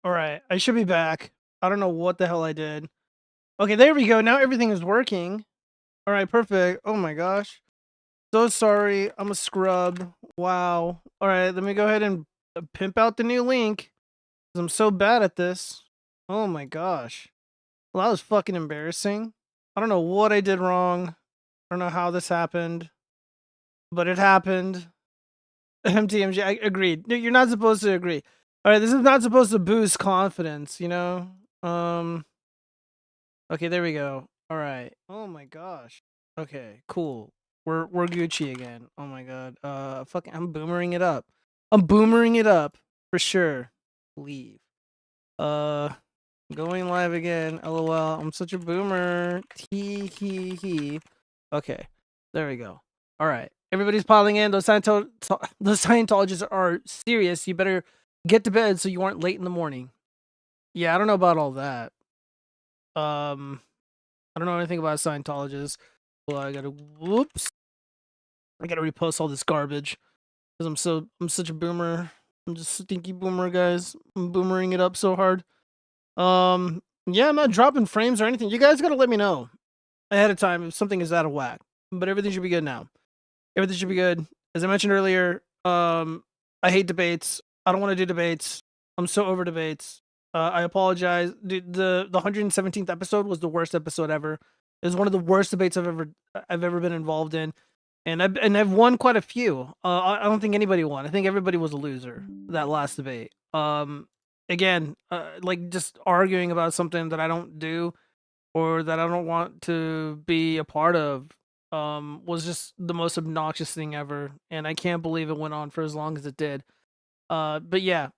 Alright, I should be back. I don't know what the hell I did. Okay, there we go, now everything is working. Alright, perfect. Oh my gosh. So sorry, I'm a scrub. Wow. Alright, let me go ahead and pimp out the new link, 'cause I'm so bad at this. Oh my gosh. Well, that was fucking embarrassing. I don't know what I did wrong. I don't know how this happened, but it happened. MTMG, I agreed. No, you're not supposed to agree. Alright, this is not supposed to boost confidence, you know? Okay, there we go. Alright. Oh my gosh. Okay, cool. We're Gucci again. Oh my god. Fucking I'm boomering it up. I'm boomering it up for sure. Leave. Going live again. LOL. I'm such a boomer. Tee hee hee. Okay. There we go. Alright. Everybody's piling in. Those Scientologists are serious. You better get to bed so you aren't late in the morning. Yeah, I don't know about all that. I don't know anything about Scientologists. Well, I gotta repost all this garbage because I'm such a boomer. I'm just a stinky boomer, guys. I'm boomering it up so hard. Yeah, I'm not dropping frames or anything. You guys gotta let me know ahead of time if something is out of whack. But everything should be good now. Everything should be good. As I mentioned earlier, I hate debates. I don't want to do debates. I'm so over debates. I apologize. The 117th episode was the worst episode ever. It was one of the worst debates I've ever been involved in, and I've won quite a few. I don't think anybody won. I think everybody was a loser that last debate. Again, like just arguing about something that I don't do or that I don't want to be a part of was just the most obnoxious thing ever, and I can't believe it went on for as long as it did. But yeah,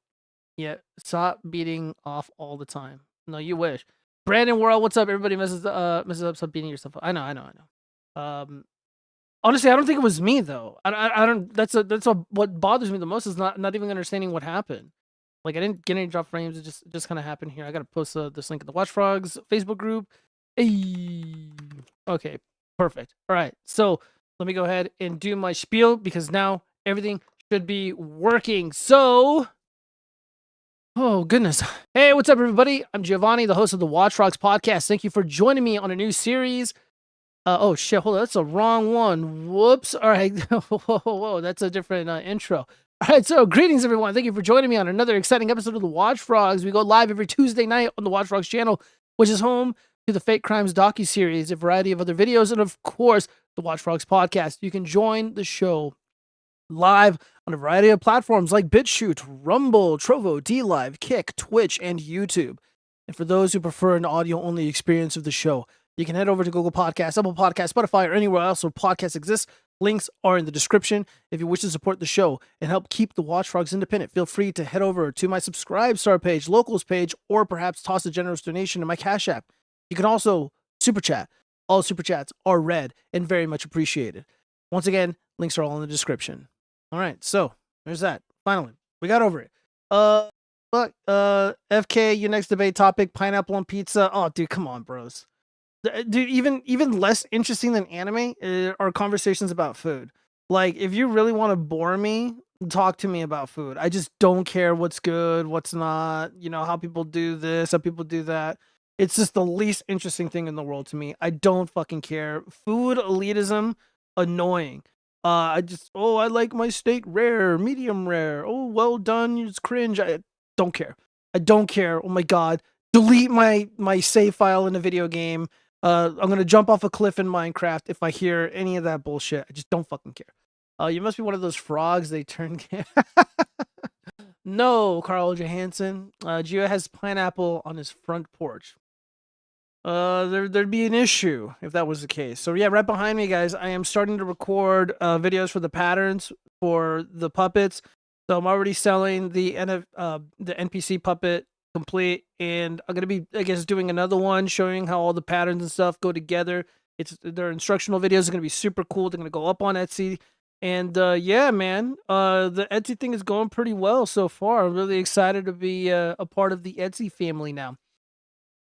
stop beating off all the time. No, you wish. Brandon World, what's up? Everybody messes up, stop beating yourself up. I know. Honestly, I don't think it was me though. I don't. What bothers me the most is not even understanding what happened. Like I didn't get any drop frames. It just kind of happened here. I gotta post this link in the watchfrogs Facebook group. Hey. Okay, perfect. All right, so let me go ahead and do my spiel because now everything should be working. So. Oh, goodness. Hey, what's up, everybody? I'm Giovanni, the host of the Watchfrogs podcast. Thank you for joining me on a new series. Oh, shit. Hold on. That's the wrong one. Whoops. All right. Whoa. That's a different intro. All right. So, greetings, everyone. Thank you for joining me on another exciting episode of the Watchfrogs. We go live every Tuesday night on the Watchfrogs channel, which is home to the Fake Crimes docuseries, a variety of other videos, and, of course, the Watchfrogs podcast. You can join the show live on a variety of platforms like BitChute, Rumble, Trovo, dlive, Kick, Twitch, and YouTube. And for those who prefer an audio-only experience of the show, you can head over to Google Podcasts, Apple Podcasts, Spotify, or anywhere else where podcasts exist. Links are in the description. If you wish to support the show and help keep the Watchfrogs independent, feel free to head over to my Subscribe Star page, Locals page, or perhaps toss a generous donation to my Cash App. You can also Super Chat. All Super Chats are read and very much appreciated. Once again, links are all in the description. All right, so there's that. Finally, we got over it. Look, FK, your next debate topic: pineapple on pizza. Oh, dude, come on, bros. Dude, even less interesting than anime are conversations about food. Like, if you really want to bore me, talk to me about food. I just don't care what's good, what's not. You know how people do this, how people do that. It's just the least interesting thing in the world to me. I don't fucking care. Food elitism, annoying. I like my steak rare, medium rare. Oh, well done. It's cringe. I don't care. I don't care. Oh my god. Delete my save file in a video game. I'm gonna jump off a cliff in Minecraft if I hear any of that bullshit. I just don't fucking care. You must be one of those frogs they turn. No, Carl Johansson. Gio has pineapple on his front porch. There'd be an issue if that was the case. So yeah, right behind me, guys, I am starting to record videos for the patterns for the puppets. So I'm already selling the NPC puppet complete, and I'm gonna be, I guess, doing another one showing how all the patterns and stuff go together. Their instructional videos are gonna be super cool. They're gonna go up on Etsy, and yeah, man, the Etsy thing is going pretty well so far. I'm really excited to be a part of the Etsy family now.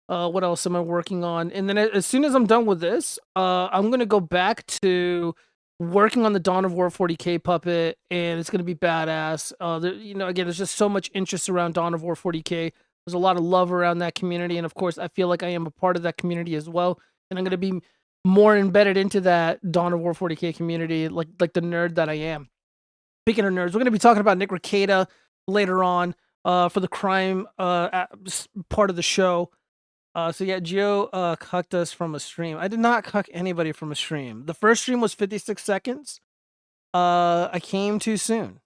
What else am I working on? And then as soon as I'm done with this, I'm gonna go back to working on the Dawn of War 40K puppet, and it's gonna be badass. Again, there's just so much interest around Dawn of War 40K. There's a lot of love around that community, and of course, I feel like I am a part of that community as well, and I'm gonna be more embedded into that Dawn of War 40K community, like the nerd that I am. Speaking of nerds, we're gonna be talking about Nick Crackieta later on, for the crime part of the show. So yeah, Gio cucked us from a stream. I did not cuck anybody from a stream. The first stream was 56 seconds. I came too soon,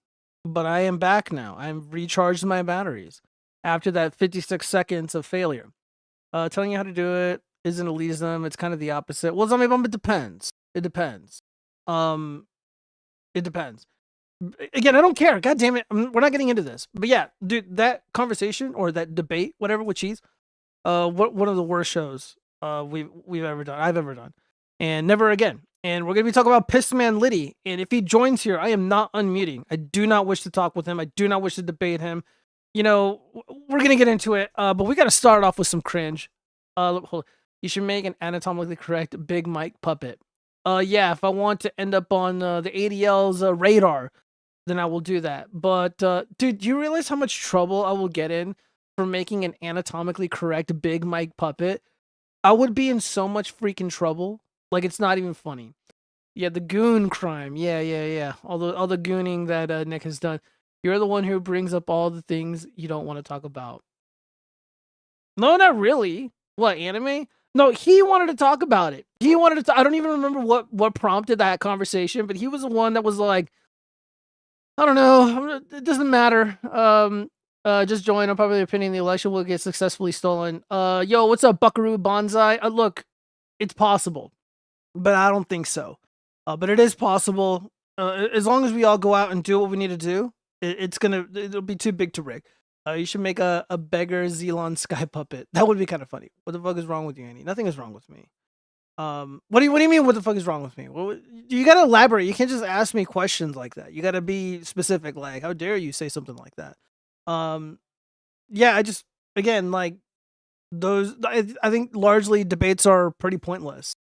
but I am back now. I'm recharged my batteries after that 56 seconds of failure. Telling you how to do it isn't elitism. It's kind of the opposite. Well, I mean, it depends. It depends. Um, it depends. Again, I don't care. God damn it. We're not getting into this. But yeah, dude, that conversation or that debate, whatever with cheese, one of the worst shows we've ever done. I've ever done. And never again. And we're gonna be talking about PiscoLitty. And if he joins here, I am not unmuting. I do not wish to talk with him. I do not wish to debate him. You know, we're gonna get into it, but we gotta start off with some cringe. Hold. You should make an anatomically correct Big Mike puppet. Yeah, if I want to end up on the ADL's radar, then I will do that. But dude, do you realize how much trouble I will get in for making an anatomically correct Big Mike puppet? I would be in so much freaking trouble. Like, it's not even funny. Yeah, the goon crime. Yeah. All the gooning that Nick has done. You're the one who brings up all the things you don't want to talk about. No, not really. What, anime? No, he wanted to talk about it. He wanted to. I don't even remember what prompted that conversation, but he was the one that was like, I don't know. It doesn't matter. Just join. I'm probably opinion the election will get successfully stolen. Yo, what's up, Buckaroo Bonsai? Look, it's possible, but I don't think so. But it is possible. As long as we all go out and do what we need to do, it'll be too big to rig. You should make a beggar Zelon sky puppet. That would be kind of funny. What the fuck is wrong with you, Annie? Nothing is wrong with me. What do you mean? What the fuck is wrong with me? Well, you gotta elaborate. You can't just ask me questions like that. You gotta be specific. Like, how dare you say something like that? Yeah, I just again like those. I think largely debates are pretty pointless.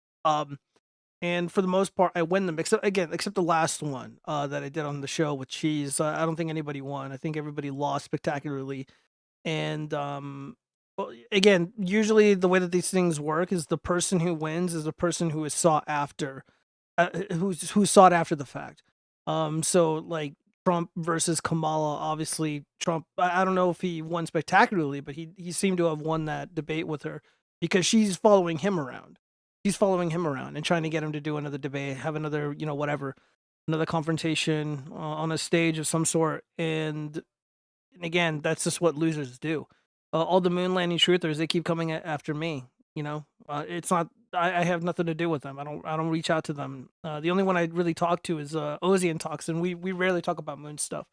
And for the most part, I win them. Except the last one that I did on the show with Cheese. I don't think anybody won. I think everybody lost spectacularly. And well, again, usually the way that these things work is the person who wins is the person who is sought after, who's sought after the fact. So like Trump versus Kamala, obviously Trump. I don't know if he won spectacularly, but he seemed to have won that debate with her because she's following him around. She's following him around and trying to get him to do another debate, have another, whatever, another confrontation on a stage of some sort. And again, that's just what losers do. All the moon landing truthers, they keep coming after me. It's not. I have nothing to do with them. I don't reach out to them. The only one I really talk to is Ozzy and Talks, and we rarely talk about moon stuff.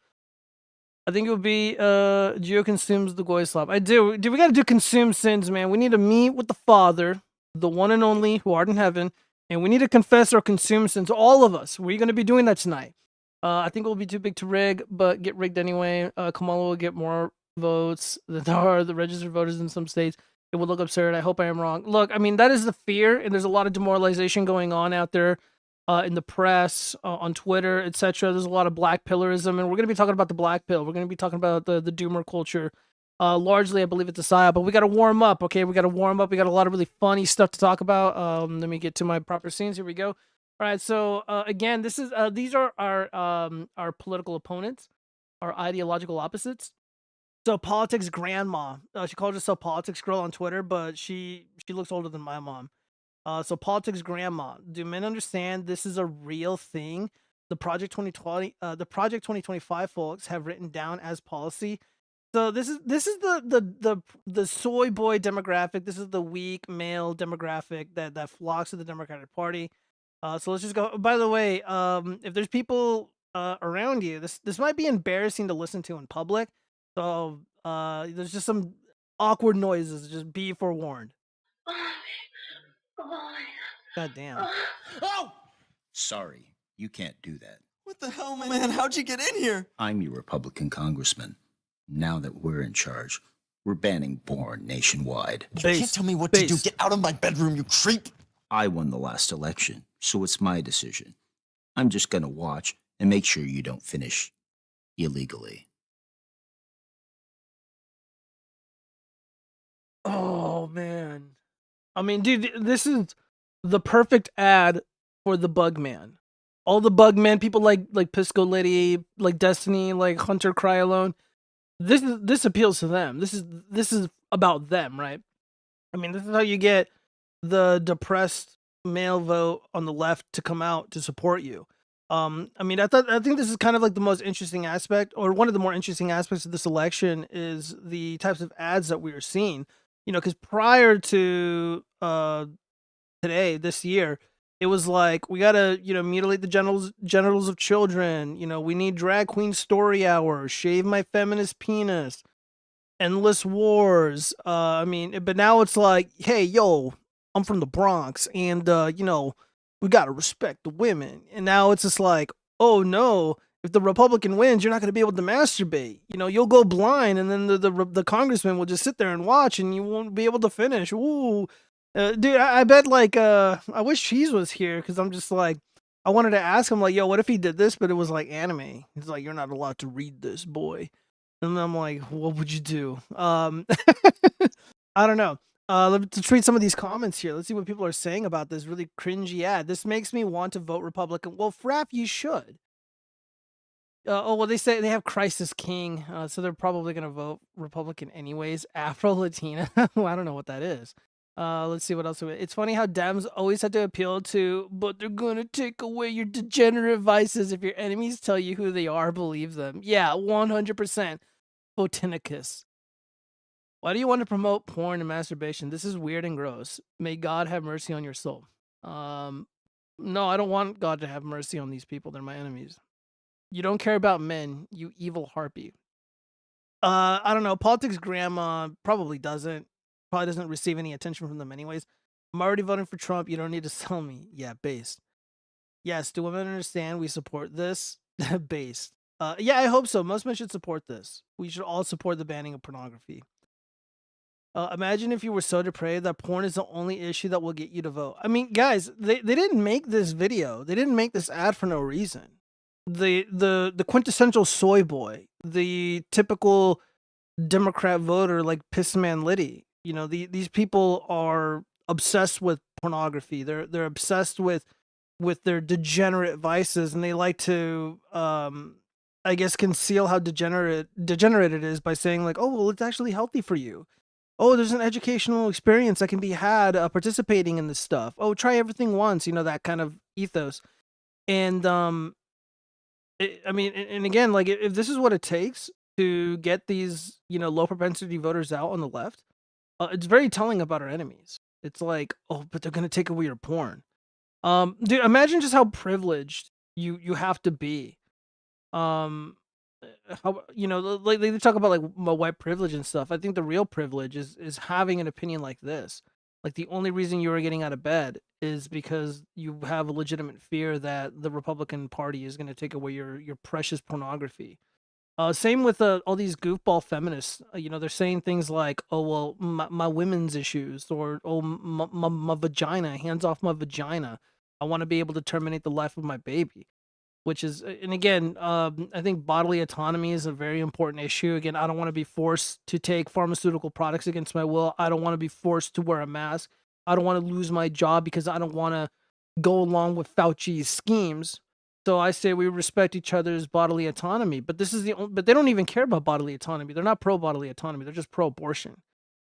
I think it would be Geo consumes the Goy Slop. I do. We gotta do consume sins, man. We need to meet with the Father, the one and only who art in heaven, and we need to confess our consume sins. All of us. We're gonna be doing that tonight. I think it will be too big to rig, but get rigged anyway. Kamala will get more votes than there are the registered voters in some states. It would look absurd. I hope I am wrong. Look, I mean, that is the fear, and there's a lot of demoralization going on out there in the press, on Twitter, etc. There's a lot of black pillarism, and we're going to be talking about the black pill. We're going to be talking about the doomer culture. Largely, I believe it's a psyop, but we got to warm up, okay? We got to warm up. We got a lot of really funny stuff to talk about. Let me get to my proper scenes. Here we go. All right, so again, these are our political opponents, our ideological opposites. So politics grandma, she calls herself politics girl on Twitter, but she looks older than my mom. So politics grandma, do men understand this is a real thing? The Project 2020, the Project 2025 folks have written down as policy. So this is the soy boy demographic. This is the weak male demographic that flocks to the Democratic Party. So let's just go. By the way, if there's people around you, this might be embarrassing to listen to in public. So there's just some awkward noises. Just be forewarned. God damn. Oh! Sorry, you can't do that. What the hell, man? How'd you get in here? I'm your Republican congressman. Now that we're in charge, we're banning porn nationwide. You can't tell me what to do. Get out of my bedroom, you creep! I won the last election, so it's my decision. I'm just gonna watch and make sure you don't finish illegally. Oh man. I mean, dude, this is the perfect ad for the Bugman. All the Bugman people like PiscoLitty, like Destiny, like Hunter Cry Alone. This appeals to them. This is about them, right? I mean, this is how you get the depressed male vote on the left to come out to support you. I mean, I think this is kind of like the most interesting aspect, or one of the more interesting aspects of this election is the types of ads that we are seeing. You know, because prior to today, this year, it was like we gotta, mutilate the genitals of children. You know, we need drag queen story hour, shave my feminist penis, endless wars. I mean, but now it's like, hey, yo, I'm from the Bronx, and we gotta respect the women. And now it's just like, oh no, if the Republican wins, you're not gonna be able to masturbate. You know, you'll go blind, and then the congressman will just sit there and watch, and you won't be able to finish. Ooh, dude, I bet I wish Cheese was here because I'm just like. I wanted to ask him like, yo, what if he did this, but it was like anime? He's like, you're not allowed to read this, boy. And I'm like, what would you do? I don't know. Let's read some of these comments here. Let's see what people are saying about this really cringy ad. This makes me want to vote Republican. Well, Frap, you should. Oh, well, they say they have Crisis King, so they're probably going to vote Republican anyways. Afro Latina. Well, I don't know what that is. Let's see what else. It's funny how Dems always have to appeal to, but they're going to take away your degenerate vices. If your enemies tell you who they are, believe them. Yeah, 100%. Botanicus. Why do you want to promote porn and masturbation? This is weird and gross. May God have mercy on your soul. No, I don't want God to have mercy on these people. They're my enemies. You don't care about men, you evil harpy. I don't know. Politics grandma probably doesn't. Probably doesn't receive any attention from them anyways. I'm already voting for Trump. You don't need to sell me. Yeah, based. Yes, do women understand we support this? Based. Yeah, I hope so. Most men should support this. We should all support the banning of pornography. Imagine if you were so depraved that porn is the only issue that will get you to vote. I mean, guys, they didn't make this video. They didn't make this ad for no reason. The quintessential soy boy, the typical Democrat voter like Pissman Liddy. You know, these people are obsessed with pornography. They're obsessed with their degenerate vices, and they like to I guess conceal how degenerate it is by saying like, oh well, it's actually healthy for you. Oh, there's an educational experience that can be had participating in this stuff. Oh, try everything once, that kind of ethos. And I mean, and again, like if this is what it takes to get these, low propensity voters out on the left, it's very telling about our enemies. It's like, oh, but they're gonna take away your porn. Dude, imagine just how privileged you have to be. How like they talk about like my white privilege and stuff. I think the real privilege is having an opinion like this. Like the only reason you are getting out of bed is because you have a legitimate fear that the Republican Party is going to take away your precious pornography. Same with all these goofball feminists. They're saying things like, "Oh well, my women's issues," or "Oh my vagina, hands off my vagina. I want to be able to terminate the life of my baby." Which is, and again, I think bodily autonomy is a very important issue. Again, I don't want to be forced to take pharmaceutical products against my will. I don't want to be forced to wear a mask. I don't want to lose my job because I don't want to go along with Fauci's schemes. So I say we respect each other's bodily autonomy. But but they don't even care about bodily autonomy. They're not pro bodily autonomy. They're just pro abortion,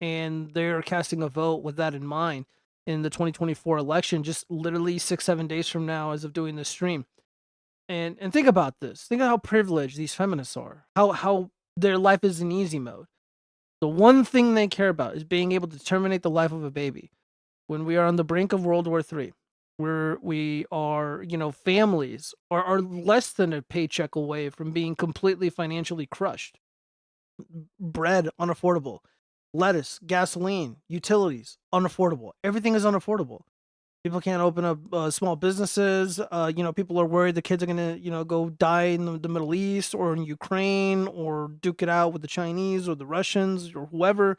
and they're casting a vote with that in mind in the 2024 election. Just literally 6-7 days from now, as of doing this stream. And think about this. Think of how privileged these feminists are. How their life is in easy mode. The one thing they care about is being able to terminate the life of a baby. When we are on the brink of World War III, where we are, families are less than a paycheck away from being completely financially crushed. Bread, unaffordable. Lettuce, gasoline, utilities, unaffordable. Everything is unaffordable. People can't open up small businesses. People are worried the kids are gonna, go die in the Middle East or in Ukraine or duke it out with the Chinese or the Russians or whoever.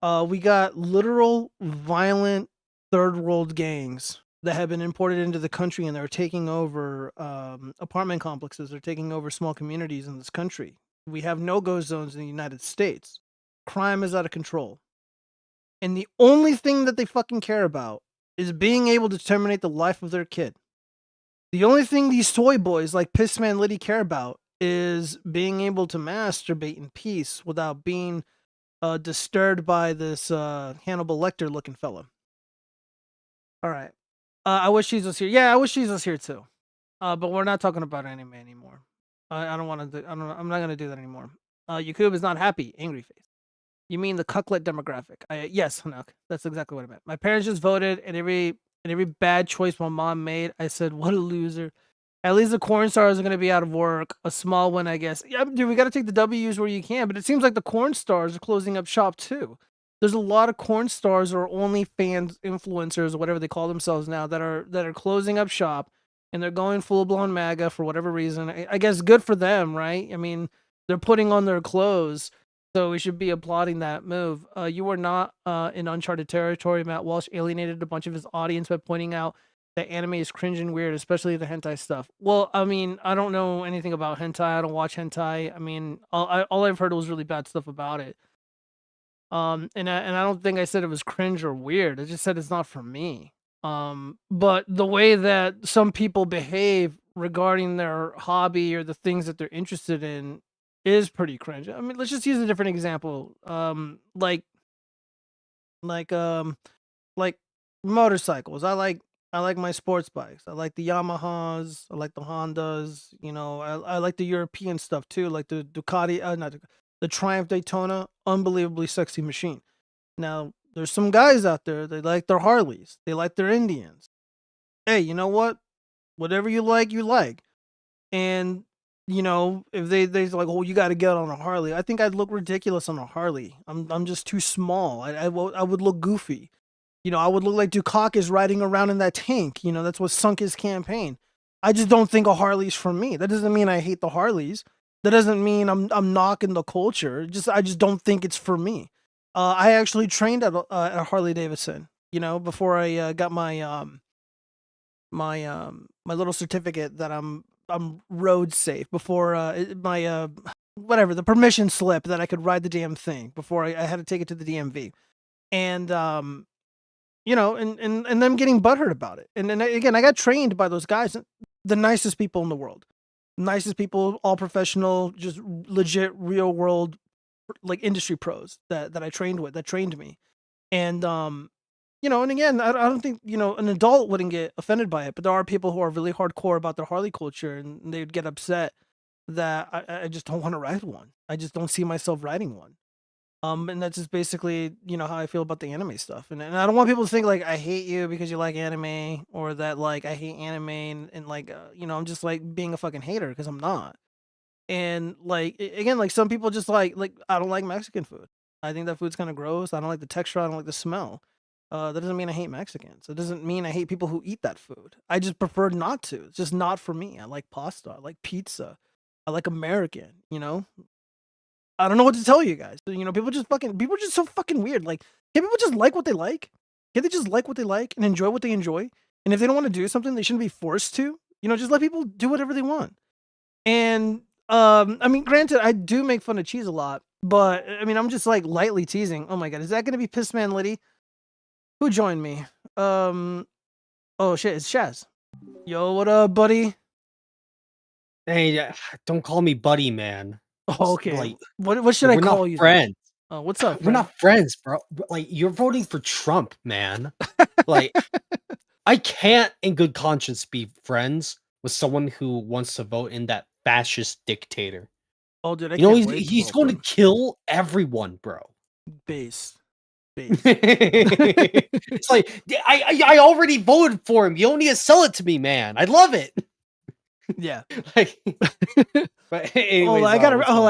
We got literal violent third world gangs that have been imported into the country, and they're taking over apartment complexes. They're taking over small communities in this country. We have no-go zones in the United States. Crime is out of control. and the only thing that they fucking care about is being able to terminate the life of their kid. The only thing these toy boys like PiscoLitty care about is being able to masturbate in peace without being disturbed by this Hannibal Lecter looking fella. All right. I wish Jesus was here. Yeah, I wish Jesus was here too. But we're not talking about anime anymore. I don't want to. I'm not gonna do that anymore. Yakub is not happy. Angry face. You mean the cucklet demographic? Yes, Hanuk. That's exactly what I meant. My parents just voted, and every bad choice my mom made, I said, "What a loser." At least the corn stars are gonna be out of work. A small one, I guess. Yeah, dude, we gotta take the W's where you can. But it seems like the corn stars are closing up shop too. There's a lot of corn stars or OnlyFans influencers or whatever they call themselves now that are closing up shop, and they're going full blown MAGA for whatever reason. I guess good for them, right? I mean, they're putting on their clothes. So we should be applauding that move. You were not in uncharted territory. Matt Walsh alienated a bunch of his audience by pointing out that anime is cringe and weird, especially the hentai stuff. Well, I mean, I don't know anything about hentai. I don't watch hentai. I mean, all I've heard was really bad stuff about it. And I don't think I said it was cringe or weird. I just said it's not for me. But the way that some people behave regarding their hobby or the things that they're interested in is pretty cringe. I mean, let's just use a different example. Like like motorcycles. I like my sports bikes. I like the Yamahas. I like the Hondas. You know, I like the European stuff too, like the Ducati. Not the Triumph Daytona. Unbelievably sexy machine. Now, there's some guys out there. They like their Harleys. They like their Indians. Hey, you know what? Whatever you like, you like. And you know, if they're like, oh, you got to get on a Harley. I think I'd look ridiculous on a Harley. I'm just too small. I would look goofy. You know, I would look like Dukakis riding around in that tank. You know, that's what sunk his campaign. I just don't think a Harley's for me. That doesn't mean I hate the Harleys. That doesn't mean I'm knocking the culture. I just don't think it's for me. I actually trained at a Harley Davidson. You know, before I got my my little certificate that I'm road safe. Before my whatever, the permission slip that I could ride the damn thing before I had to take it to the DMV. And you know, and them getting butthurt about it. And then again, I got trained by those guys, the nicest people in the world. Nicest people, all professional, just legit real world like industry pros that I trained with, that trained me. And you know, and again, I don't think, you know, an adult wouldn't get offended by it, but there are people who are really hardcore about their Harley culture, and they'd get upset that I just don't want to ride one. I just don't see myself riding one. And that's just basically, you know, how I feel about the anime stuff. And I don't want people to think like I hate you because you like anime, or that like I hate anime and like, you know, I'm just like being a fucking hater, because I'm not. And like, again, like some people just like I don't like Mexican food. I think that food's kind of gross. I don't like the texture. I don't like the smell. That doesn't mean I hate Mexicans. It doesn't mean I hate people who eat that food. I just prefer not to. It's just not for me. I like pasta. I like pizza. I like American, you know? I don't know what to tell you guys. You know, people are just so fucking weird. Like, can people just like what they like? Can they just like what they like and enjoy what they enjoy? And if they don't want to do something, they shouldn't be forced to. You know, just let people do whatever they want. And I mean, granted, I do make fun of cheese a lot, but I mean, I'm just like lightly teasing. Oh my god, is that gonna be PiscoLitty? Who joined me? Oh shit, it's Shaz. Yo, what up, buddy? Hey, don't call me buddy, man. Oh, okay. Like, what should I we're call not you? friends. Oh, what's up? We're Friend? not friends, bro. Like, you're voting for Trump, man. Like, I can't, in good conscience, be friends with someone who wants to vote in that fascist dictator. Oh, dude, You know, he's going to kill everyone, bro. Base. It's like I already voted for him. You don't need to sell it to me, man. I love it. Yeah. Like, but anyways, I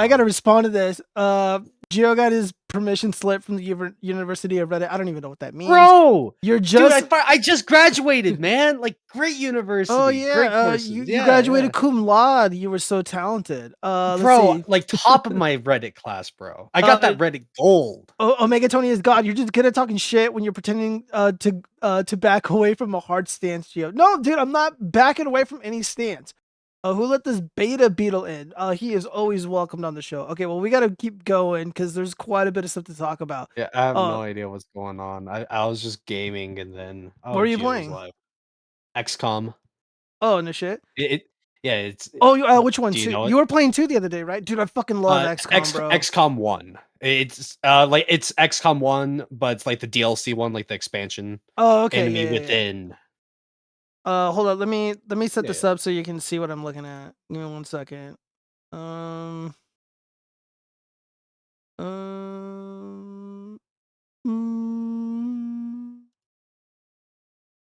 gotta respond to this. Gio got his permission slip from the University of Reddit. I don't even know what that means. Bro, you're just... Dude, I just graduated, man. Like, great university. Oh yeah, great courses. you graduated cum laude. You were so talented. Bro, like top of my Reddit class, bro. I got that Reddit gold. Omega Tony is God. You're just good at talking shit when you're pretending to back away from a hard stance, Gio. No, dude, I'm not backing away from any stance. Who let this beta beetle in? He is always welcomed on the show. Okay, well, we gotta keep going because there's quite a bit of stuff to talk about. Yeah, I have no idea what's going on. I was just gaming and then What are you Gio's playing? live. XCOM. Oh, no shit. Yeah, it's Oh, which one? do you Two? know it? You were playing 2 the other day, right? Dude, I fucking love XCOM, bro. XCOM 1. It's like it's XCOM 1, but it's like the DLC one, like the expansion. Oh, okay. Enemy Yeah. within. Hold on. Let me set this Yeah. up so you can see what I'm looking at. Give me 1 second. All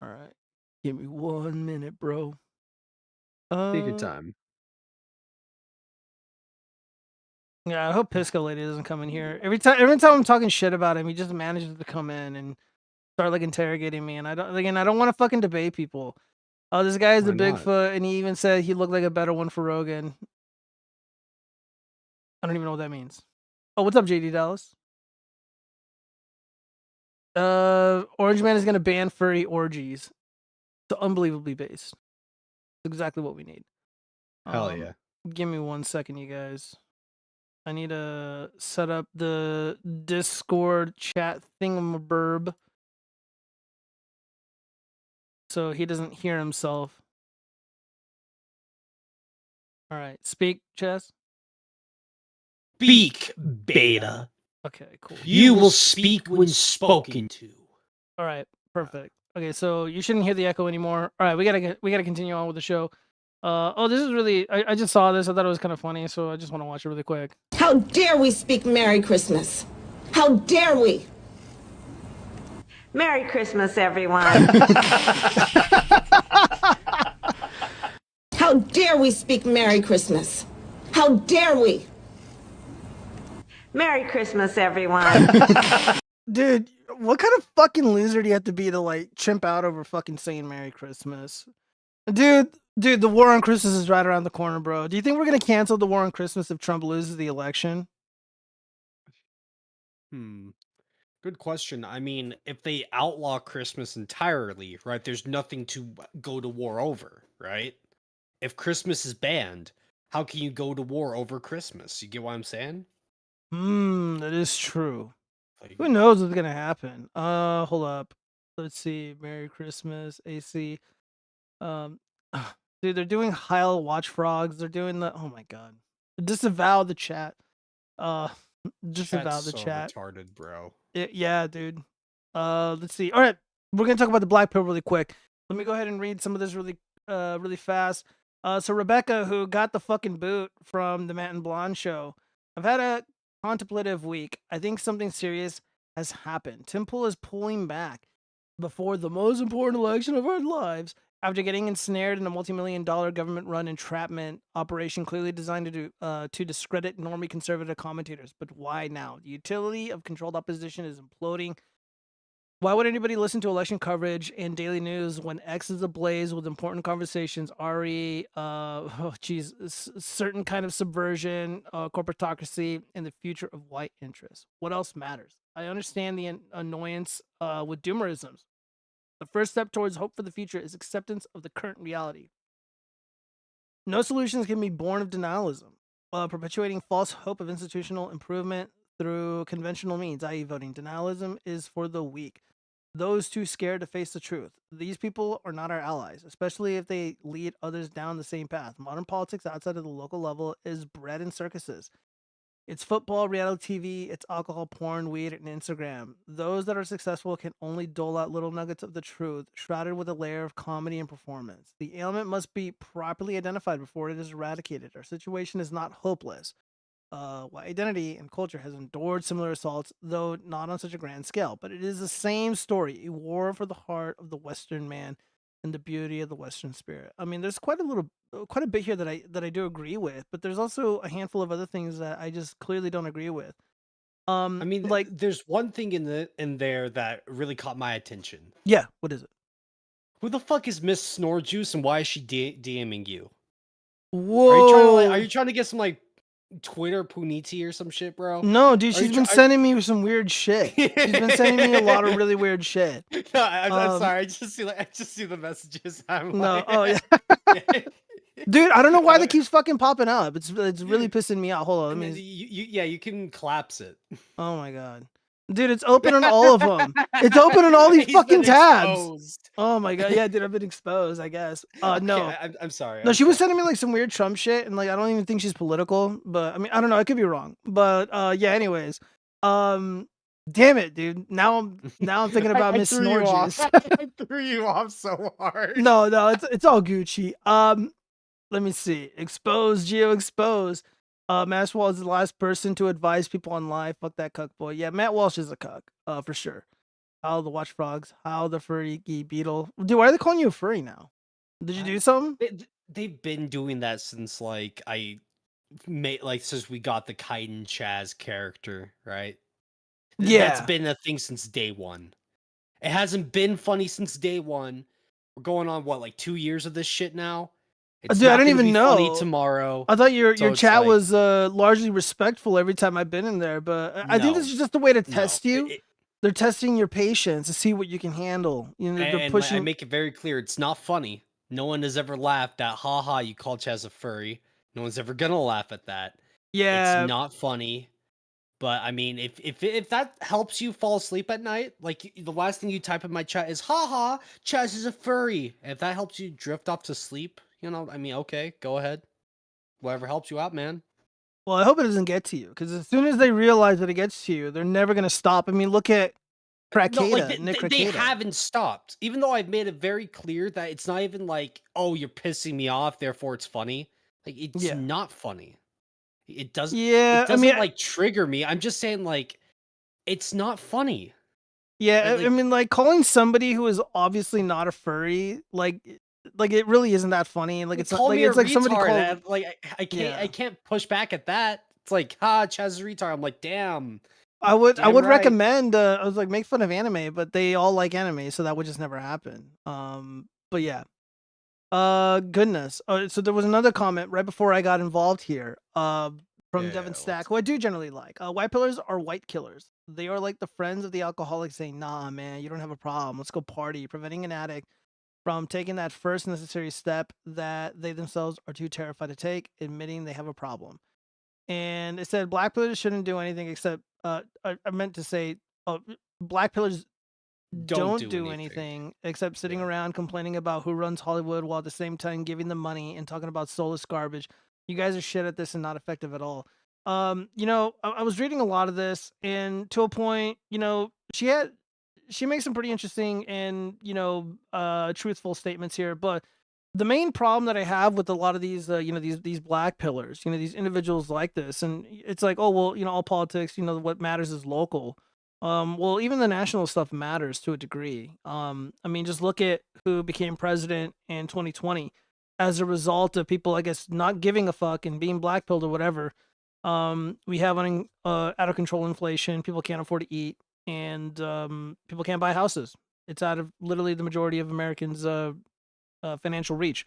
right. Give me 1 minute, bro. Take your time. Yeah, I hope PiscoLitty doesn't come in here. Every time I'm talking shit about him, he just manages to come in and start like interrogating me, and I don't want to fucking debate people. Oh, this guy is a Why not? Bigfoot, and he even said he looked like a better one for Rogan. I don't even know what that means. Oh, what's up, JD Dallas? Orange Man is gonna ban furry orgies. So unbelievably based. Exactly what we need. Hell yeah. Give me 1 second, you guys. I need to set up the Discord chat thingamaburb so he doesn't hear himself. All right, speak, Chess. Speak, beta. Okay, cool. You will speak when spoken to. All right, perfect. Okay, so you shouldn't hear the echo anymore. All right, we gotta continue on with the show. Oh, this is really. I just saw this. I thought it was kind of funny, so I just want to watch it really quick. How dare we speak Merry Christmas? How dare we? Merry Christmas, everyone. How dare we speak Merry Christmas? How dare we? Merry Christmas, everyone. Dude, what kind of fucking loser do you have to be to like chimp out over fucking saying Merry Christmas? Dude, the war on Christmas is right around the corner, bro. Do you think we're gonna cancel the war on Christmas if Trump loses the election? Good question. I mean, if they outlaw Christmas entirely, right, there's nothing to go to war over, right? If Christmas is banned, how can you go to war over Christmas? You get what I'm saying? That is true. Like, Who knows what's gonna happen? Hold up. Let's see. Merry Christmas, AC. Dude, they're doing Heil watchfrogs. They're doing the. Oh my god. Disavow the chat. Disavow chat's the so chat. retarded, bro. Yeah, dude. Let's see. All right, we're gonna talk about the Black Pill really quick. Let me go ahead and read some of this really fast. So Rebecca, who got the fucking boot from the Matt and Blonde show, I've had a contemplative week. I think something serious has happened. Tim Pool is pulling back before the most important election of our lives after getting ensnared in a multi-million-dollar government-run entrapment operation clearly designed to discredit normie conservative commentators. But why now? The utility of controlled opposition is imploding. Why would anybody listen to election coverage and daily news when X is ablaze with important conversations, certain kind of subversion, corporatocracy, and the future of white interests? What else matters? I understand the annoyance with doomerisms. The first step towards hope for the future is acceptance of the current reality. No solutions can be born of denialism, perpetuating false hope of institutional improvement through conventional means, i.e. voting. Denialism is for the weak, those too scared to face the truth. These people are not our allies, especially if they lead others down the same path. Modern politics outside of the local level is bread and circuses. It's football, reality TV, it's alcohol, porn, weed, and Instagram. Those that are successful can only dole out little nuggets of the truth, shrouded with a layer of comedy and performance. The ailment must be properly identified before it is eradicated. Our situation is not hopeless. White identity and culture has endured similar assaults, though not on such a grand scale. But it is the same story, a war for the heart of the Western man and the beauty of the Western spirit. I mean, there's quite a bit here that I do agree with, but there's also a handful of other things that I just clearly don't agree with. I mean, like, there's one thing in there that really caught my attention. Yeah, what is it? Who the fuck is Miss Snore Juice, and why is she DMing you? Whoa! Are you trying to get some like Twitter puniti or some shit, bro? No, dude, she's been sending me some weird shit. She's been sending me a lot of really weird shit. No, I'm sorry. I just see the messages. I'm no, like... oh yeah. Dude, I don't know why that keeps fucking popping up. It's really pissing me out. Hold on, let me. Yeah, you can collapse it. Oh my god, dude, it's open on all of them. It's open on all these He's fucking been tabs. exposed. Oh my god, yeah, dude, I've been exposed. I guess. No, Okay, I'm sorry. no, I'm she was sorry. sending me like some weird Trump shit, and like I don't even think she's political. But I mean, I don't know. I could be wrong. But yeah. Anyways, damn it, dude. Now I'm thinking about Miss threw you off. Snorges. I threw you off so hard. No, it's all Gucci. Let me see. Expose, Geo expose. Matt Walsh is the last person to advise people on live. Fuck that cuck boy. Yeah, Matt Walsh is a cuck. For sure. How the watchfrogs. How the furry beetle. Dude, why are they calling you a furry now? Did you do something? They've been doing that since like since we got the Kaiden Chaz character, right? Yeah. That's been a thing since day one. It hasn't been funny since day one. We're going on what, like 2 years of this shit now? It's Dude, I not didn't gonna even be funny know. tomorrow. I thought your So it's chat like- was largely respectful every time I've been in there, but I think this No. is just a way to No. test you. They're testing your patience to see what you can handle. You know, they're And pushing. I make it very clear, it's not funny. No one has ever laughed at, haha, you called Chaz a furry. No one's ever gonna laugh at that. Yeah. It's not funny. But I mean, if that helps you fall asleep at night, like the last thing you type in my chat is haha, Chaz is a furry. If that helps you drift off to sleep, you know, I mean, okay, go ahead. Whatever helps you out, man. Well, I hope it doesn't get to you, because as soon as they realize that it gets to you, they're never gonna stop. I mean, look at Crackieta, No, like Nick they Crackieta. haven't stopped. Even though I've made it very clear that it's not even like, oh, you're pissing me off, therefore it's funny. Like it's Yeah. not funny. It doesn't. Yeah, It doesn't I mean, like trigger me. I'm just saying, like, it's not funny. yeah, Right, I mean, like calling somebody who is obviously not a furry, like it really isn't that funny. Like it's not, Call like me it's a like somebody retard. called. Like I can't Yeah. I can't push back at that. It's like, ha, Chaz is a retard. I'm like, damn. I would Damn right. recommend. I was like, make fun of anime, but they all like anime, so that would just never happen. But yeah. Goodness. So there was another comment right before I got involved here. From Devin Stack, who I do generally like. White pillars are white killers. They are like the friends of the alcoholic saying, nah, man, you don't have a problem. Let's go party. Preventing an addict from taking that first necessary step that they themselves are too terrified to take, admitting they have a problem. And it said black pillars shouldn't do anything except, I meant to say, black pillars don't do anything except sitting around complaining about who runs Hollywood while at the same time giving them money and talking about soulless garbage. You guys are shit at this and not effective at all. You know, I was reading a lot of this, and to a point, you know, she makes some pretty interesting and, you know, truthful statements here, but the main problem that I have with a lot of these, you know, these black pillars, you know, these individuals like this, and it's like, oh well, you know, all politics, you know, what matters is local. Well, even the national stuff matters to a degree. I mean, just look at who became president in 2020 as a result of people, I guess, not giving a fuck and being blackpilled or whatever. We have out of control inflation. People can't afford to eat, and people can't buy houses. It's out of literally the majority of Americans' financial reach.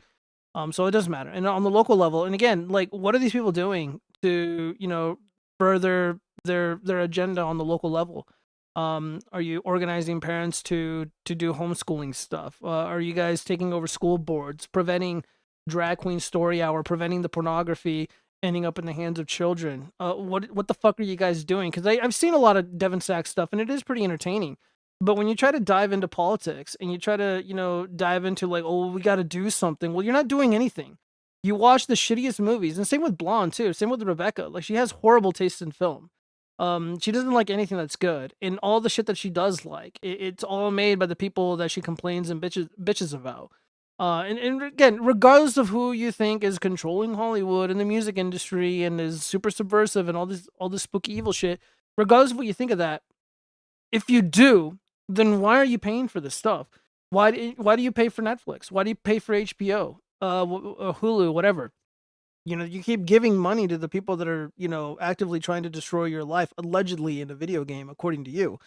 So it does matter. And on the local level, and again, like, what are these people doing to, you know, further their agenda on the local level? Are you organizing parents to do homeschooling stuff? Are you guys taking over school boards, preventing drag queen story hour, preventing the pornography ending up in the hands of children? What the fuck are you guys doing? Because I've seen a lot of Devin Sack stuff, and it is pretty entertaining. But when you try to dive into politics and you try to, you know, dive into like, oh, we got to do something. Well, you're not doing anything. You watch the shittiest movies, and same with Blonde too. Same with Rebecca. Like, she has horrible taste in film. She doesn't like anything that's good, and all the shit that she does like, it's all made by the people that she complains and bitches about. And again, regardless of who you think is controlling Hollywood and the music industry and is super subversive and all this spooky evil shit, regardless of what you think of that, if you do, then why are you paying for this stuff? Why do you pay for Netflix? Why do you pay for HBO, Hulu, whatever? You know, you keep giving money to the people that are, you know, actively trying to destroy your life, allegedly in a video game, according to you.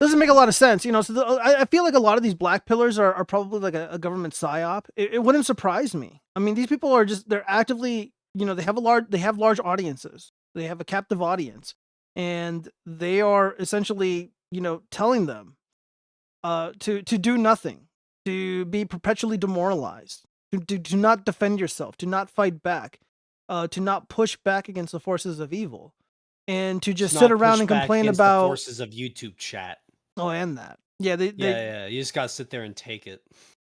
Doesn't make a lot of sense, you know. So I feel like a lot of these black pillars are probably like a government psyop. It wouldn't surprise me. I mean, these people are just, they're actively, you know, they have large audiences. They have a captive audience, and they are essentially, you know, telling them to do nothing, to be perpetually demoralized. to not defend yourself, to not fight back, to not push back against the forces of evil, and to just sit not around push and back complain against the about forces of YouTube chat. and that. Yeah, they Yeah, you just gotta sit there and take it.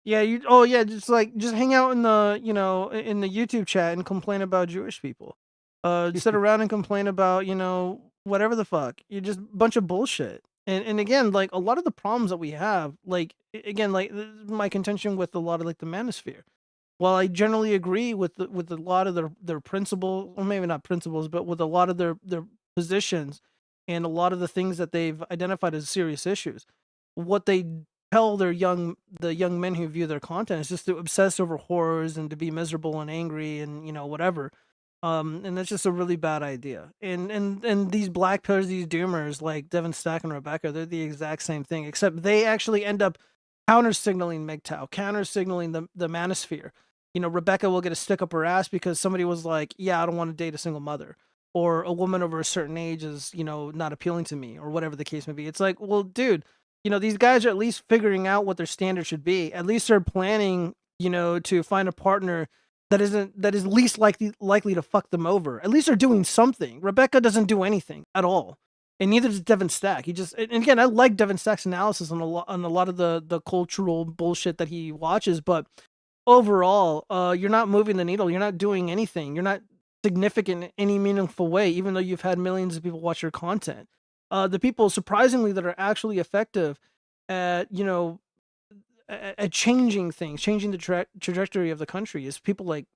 yeah, just hang out in the, in the YouTube chat and complain about Jewish people. Sit around and complain about, whatever the fuck. You're just a bunch of bullshit. And again, like a lot of the problems that we have, like again, like my contention with a lot of like the manosphere. While I generally agree with with a lot of their principles, or maybe not principles, but with a lot of their positions and a lot of the things that they've identified as serious issues, what they tell the young men who view their content is just to obsess over horrors and to be miserable and angry and whatever. And that's just a really bad idea. And these black pillars, these doomers like Devin Stack and Rebecca, they're the exact same thing, except they actually end up counter signaling MGTOW, counter signaling the manosphere. Rebecca will get a stick up her ass because somebody was like, yeah, I don't want to date a single mother, or a woman over a certain age is, not appealing to me, or whatever the case may be. It's like, well, dude, these guys are at least figuring out what their standard should be. At least they're planning, to find a partner that is least likely to fuck them over. At least they're doing something. Rebecca doesn't do anything at all. And neither does Devin Stack. He just, and again, I like Devin Stack's analysis on a lot of the cultural bullshit that he watches, but overall, you're not moving the needle. You're not doing anything. You're not significant in any meaningful way, even though you've had millions of people watch your content. The people, surprisingly, that are actually effective at, at changing things, changing the trajectory of the country is people like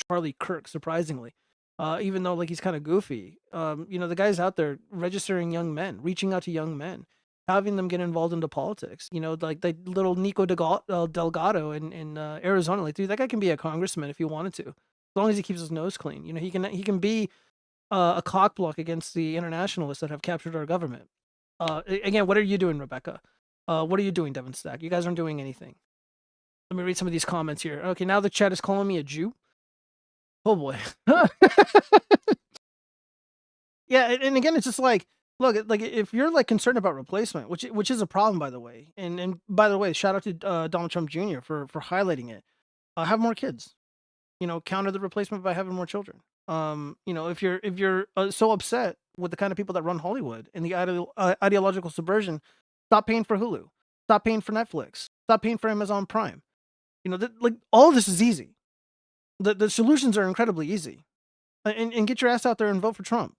Charlie Kirk, surprisingly. Even though like he's kind of goofy, the guy's out there registering young men, reaching out to young men, having them get involved into politics. Like the little Nico Delgado in Arizona. Like, dude, that guy can be a congressman if he wanted to, as long as he keeps his nose clean. He can be a cockblock against the internationalists that have captured our government. Again, what are you doing, Rebecca? What are you doing, Devin Stack? You guys aren't doing anything. Let me read some of these comments here. Okay, now the chat is calling me a Jew. Oh boy. Yeah, and again, it's just like, look, like if you're like concerned about replacement, which is a problem, by the way. And by the way, shout out to Donald Trump Jr. for highlighting it. Have more kids. Counter the replacement by having more children. If you're so upset with the kind of people that run Hollywood and the ideological subversion, stop paying for Hulu. Stop paying for Netflix. Stop paying for Amazon Prime. Like all of this is easy. The solutions are incredibly easy, and get your ass out there and vote for Trump.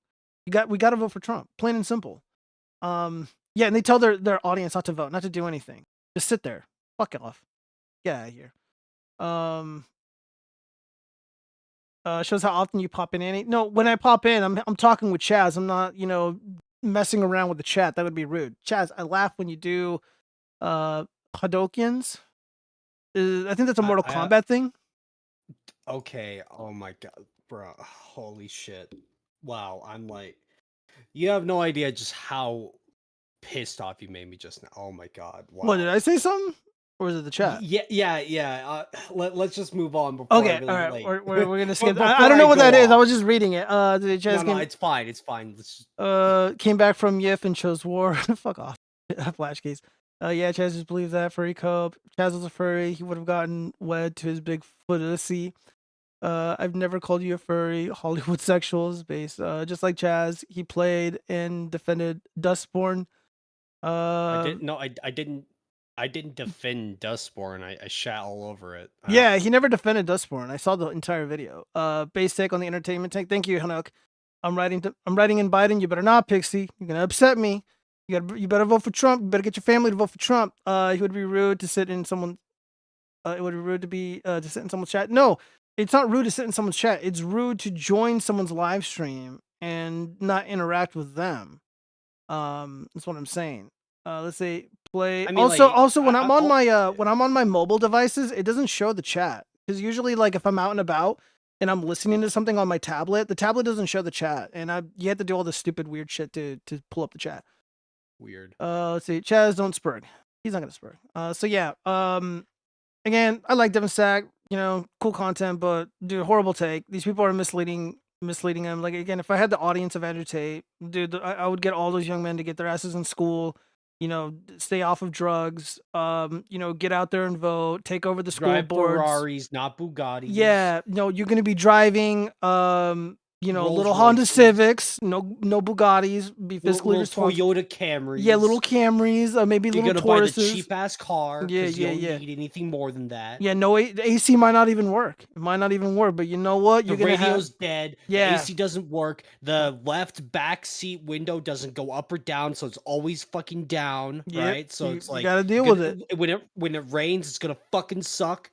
We got to vote for Trump, plain and simple. Yeah, and they tell their audience not to vote, not to do anything, just sit there, fuck it off, get out of here. Shows how often you pop in, Annie. No, when I pop in, I'm talking with Chaz. I'm not, messing around with the chat. That would be rude. Chaz, I laugh when you do Hadokens. I think that's a Mortal Kombat thing. Okay, oh my god, bro, holy shit. Wow, I'm like, you have no idea just how pissed off you made me just now. Oh my god, wow. What, did I say something? Or is it the chat? Yeah. Let's just move on before okay, I really, all right, like... we're gonna skip. I don't know what that is. I was just reading it. No, it's fine. It's fine. Let's just... came back from Yif and chose war. Fuck off. Flash case. Yeah, Chaz just believes that furry cope. Chaz was a furry. He would have gotten wed to his big footacy. I've never called you a furry. Hollywood sexuals based. Just like Chaz, he played and defended Dustborn. I didn't defend Dustborn. I shat all over it. Yeah, he never defended Dustborn. I saw the entire video. Base take on the entertainment tank. Thank you, Hanuk. I'm writing in Biden. You better not, Pixie. You're gonna upset me. You better vote for Trump. You better get your family to vote for Trump. He would be rude to sit in someone. It would be rude to sit in someone's chat. No, it's not rude to sit in someone's chat. It's rude to join someone's live stream and not interact with them. That's what I'm saying. Let's say play. I mean, also when I'm on my mobile devices, it doesn't show the chat, because usually, like, if I'm out and about and I'm listening to something on my tablet, the tablet doesn't show the chat, and you have to do all this stupid weird shit to pull up the chat. Weird. Let's see. Chaz, don't spurg. He's not gonna spurg. So yeah. Again, I like Devin Stack. Cool content, but dude, horrible take. These people are misleading him. Like, again, if I had the audience of Andrew Tate, dude, I would get all those young men to get their asses in school, stay off of drugs, get out there and vote, take over the school Drive boards. Ferraris, not Bugattis. Yeah, no, you're gonna be driving, Rolls little Honda Royces. Civics, no Bugattis, be fiscally Little responsible. Toyota Camrys. Yeah, little Camrys, maybe You're little gonna buy the Tauruses. cheap ass car Yeah, because you don't yeah. need anything more than that. Yeah, no, the AC might not even work. It might not even work, but you know what? The You're gonna radio's have. dead. Yeah. The AC doesn't work. The left back seat window doesn't go up or down, so it's always fucking down, Yep, right? So you- it's you like gotta deal you're with gonna- when it rains, it's gonna fucking suck.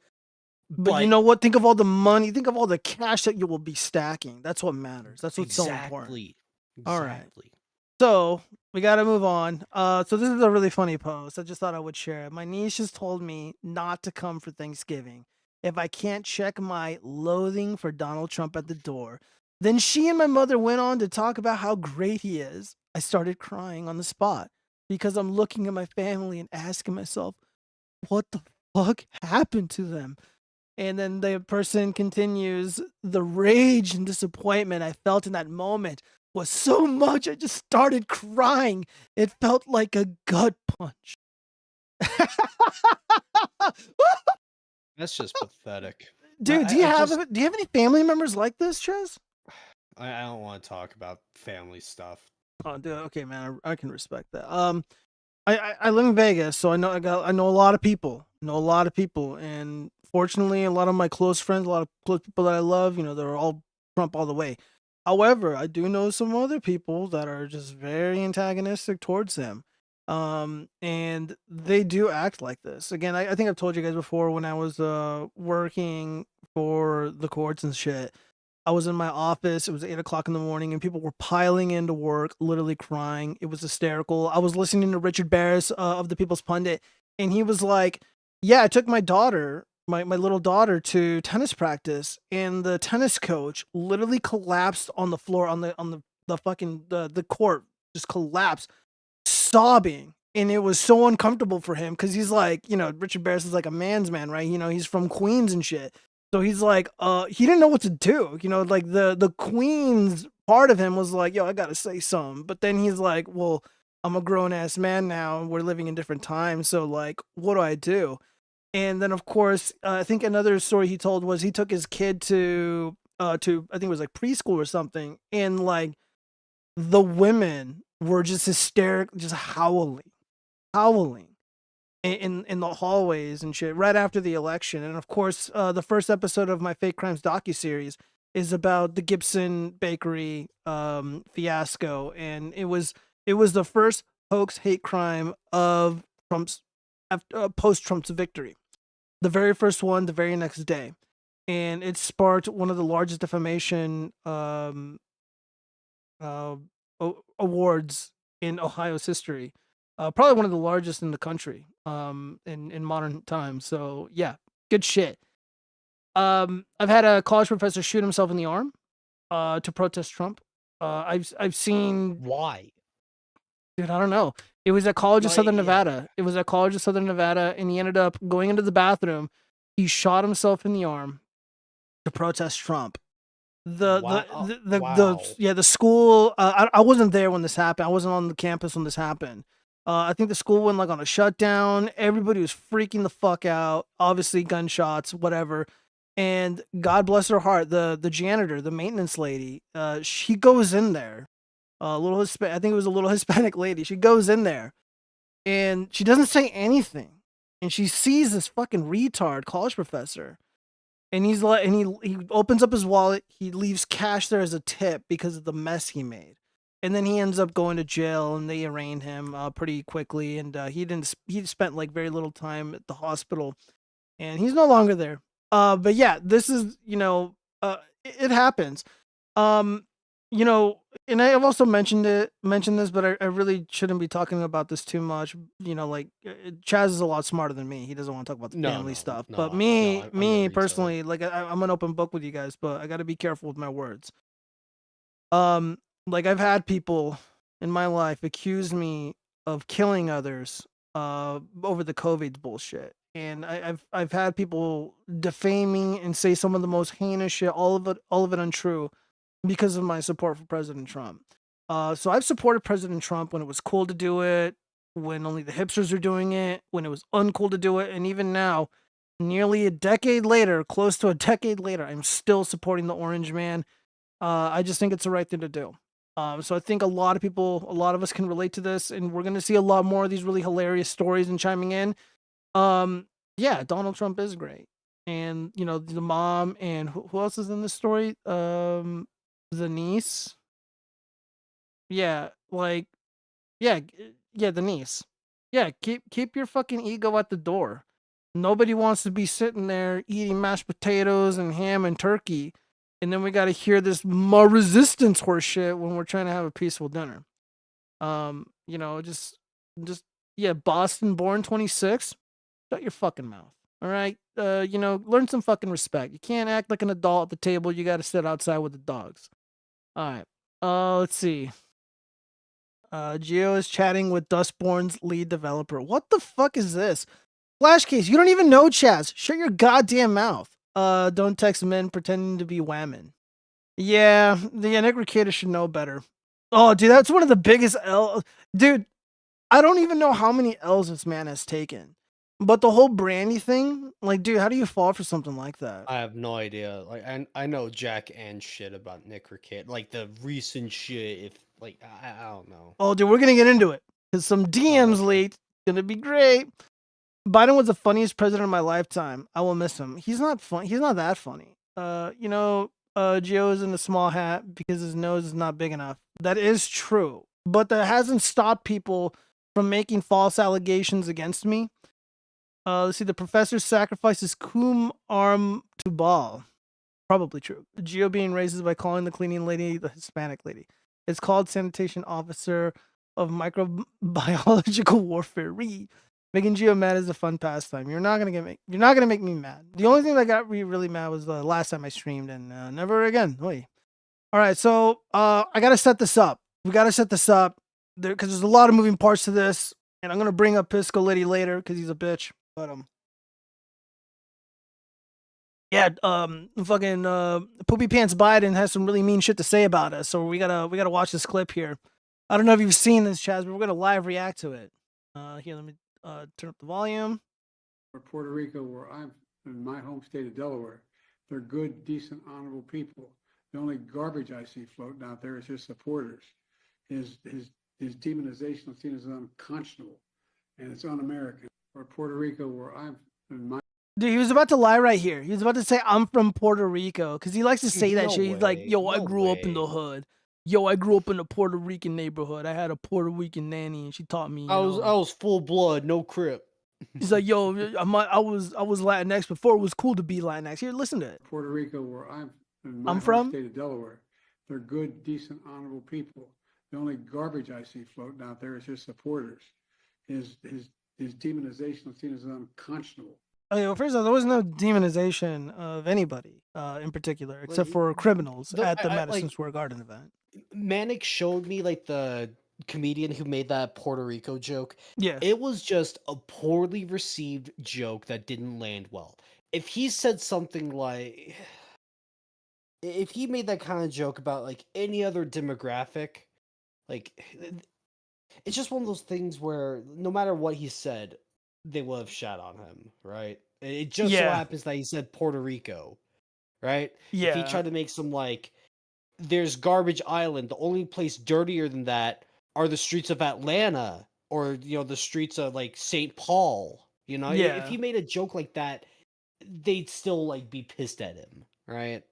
But you know what? Think of all the money. Think of all the cash that you will be stacking. That's what matters. That's what's so important. exactly. All right. Exactly. So we got to move on. So this is a really funny post. I just thought I would share it. My niece just told me not to come for Thanksgiving if I can't check my loathing for Donald Trump at the door. Then she and my mother went on to talk about how great he is. I started crying on the spot because I'm looking at my family and asking myself, what the fuck happened to them? And then the person continues, the rage and disappointment I felt in that moment was so much, I just started crying. It felt like a gut punch. That's just pathetic. Dude, do you have any family members like this, Chaz? I don't want to talk about family stuff. Oh, dude, okay, man, I can respect that. I live in Vegas, so I know a lot of people. And fortunately, a lot of my close friends, a lot of close people that I love, they're all Trump all the way. However, I do know some other people that are just very antagonistic towards him. And they do act like this. Again, I think I've told you guys before when I was working for the courts and shit. I was in my office. It was 8 o'clock in the morning, and people were piling into work, literally crying. It was hysterical. I was listening to Richard Barris of the People's Pundit, and he was like, "Yeah, I took my daughter, my little daughter, to tennis practice, and the tennis coach literally collapsed on the floor on the fucking the court, just collapsed, sobbing." And it was so uncomfortable for him because he's like, Richard Barris is like a man's man, right? He's from Queens and shit. So he's like, he didn't know what to do. Like the Queens part of him was like, yo, I gotta say something. But then he's like, well, I'm a grown ass man now and we're living in different times. So like, what do I do? And then of course, I think another story he told was he took his kid to I think it was like preschool or something. And like the women were just hysterical, just howling in the hallways and shit right after the election. And of course, the first episode of my Fake Crimes docuseries is about the Gibson Bakery fiasco, and it was the first hoax hate crime of Trump's post Trump's victory, the very first one, the very next day, and it sparked one of the largest defamation awards in Ohio's history. Probably one of the largest in the country in modern times. So yeah, good shit. I've had a college professor shoot himself in the arm to protest Trump. I've seen. Why? Dude, I don't know. It was at College of Southern Yeah. Nevada. It was at College of Southern Nevada, and he ended up going into the bathroom. He shot himself in the arm to protest Trump. The school. I wasn't there when this happened. I wasn't on the campus when this happened. I think the school went like on a shutdown. Everybody was freaking the fuck out. Obviously, gunshots, whatever. And God bless her heart, the janitor, the maintenance lady, she goes in there. I think it was a little Hispanic lady. She goes in there, and she doesn't say anything. And she sees this fucking retard college professor. And he's like, and he opens up his wallet. He leaves cash there as a tip because of the mess he made. And then he ends up going to jail, and they arraigned him pretty quickly. And he spent like very little time at the hospital, and he's no longer there. But yeah, this is it happens. And I've also mentioned this, but I really shouldn't be talking about this too much. Chaz is a lot smarter than me. He doesn't want to talk about the family stuff. But me personally, like I'm an open book with you guys, but I got to be careful with my words. Like I've had people in my life accuse me of killing others over the COVID bullshit. And I've had people defame me and say some of the most heinous shit, all of it untrue, because of my support for President Trump. So I've supported President Trump when it was cool to do it, when only the hipsters are doing it, when it was uncool to do it, and even now, nearly a decade later, close to a decade later, I'm still supporting the Orange Man. I just think it's the right thing to do. So I think a lot of us can relate to this, and we're gonna see a lot more of these really hilarious stories and chiming in. Yeah, Donald Trump is great, and the mom and who else is in this story? The niece. Yeah, like yeah, the niece. Yeah, keep your fucking ego at the door. Nobody wants to be sitting there eating mashed potatoes and ham and turkey, and then we got to hear this more resistance horse shit when we're trying to have a peaceful dinner. Just yeah, Boston born 26. Shut your fucking mouth. All right. Learn some fucking respect. You can't act like an adult at the table. You got to sit outside with the dogs. All right. Let's see. Geo is chatting with Dustborn's lead developer. What the fuck is this? Flashcase, you don't even know Chaz. Shut your goddamn mouth. Don't text men pretending to be whammon. Yeah, the Crackieta should know better. Oh, dude, that's one of the biggest L. Dude, I don't even know how many L's this man has taken. But the whole Brandy thing, like, dude, how do you fall for something like that? I have no idea. Like, I know Jack and shit about Crackieta, like the recent shit. If like, I don't know. Oh, dude, we're gonna get into it because some DMs leaked. Gonna be great. Biden was the funniest president of my lifetime. I will miss him. He's not fun. He's not that funny. Gio is in a small hat because his nose is not big enough. That is true, but that hasn't stopped people from making false allegations against me. Let's see. The professor sacrifices cum arm to ball. Probably true. Geo being racist by calling the cleaning lady the Hispanic lady. It's called sanitation officer of microbiological warfare. Making Geo mad is a fun pastime. You're not gonna make me mad. The only thing that got me really mad was the last time I streamed, and never again. Oy. All right, so I gotta set this up. We gotta set this up because there's a lot of moving parts to this, and I'm gonna bring up PiscoLitty later because he's a bitch. But yeah, fucking Poopy Pants Biden has some really mean shit to say about us, so we gotta watch this clip here. I don't know if you've seen this, Chaz, but we're gonna live react to it. Here, let me turn up the volume. Or Puerto Rico, where I'm in my home state of Delaware, they're good, decent, honorable people. The only garbage I see floating out there is his supporters. His demonization is seen as unconscionable, and it's un-American. Or Puerto Rico, where I'm in my Dude, he was about to lie right here. He was about to say, I'm from Puerto Rico, because he likes to say that shit. He's like, yo, I grew up in the hood. Yo, I grew up in a Puerto Rican neighborhood. I had a Puerto Rican nanny, and she taught me. I was full blood, no crip. He's like, yo, I was Latinx before it was cool to be Latinx. Here, listen to it. Puerto Rico, where I'm in my home state of Delaware, they're good, decent, honorable people. The only garbage I see floating out there is his supporters. His demonization is seen as unconscionable. Okay, well, first of all, there was no demonization of anybody in particular, except for criminals at the Madison Square Garden event. Manic showed me like the comedian who made that Puerto Rico joke. Yeah. It was just a poorly received joke that didn't land well. If he said something like, if he made that kind of joke about like any other demographic, like it's just one of those things where no matter what he said, they would have shot on him, right? It just so happens that he said Puerto Rico, right? Yeah. If he tried to make some like, there's Garbage Island, the only place dirtier than that are the streets of Atlanta, or the streets of like St. Paul. If he made a joke like that, they'd still like be pissed at him, right?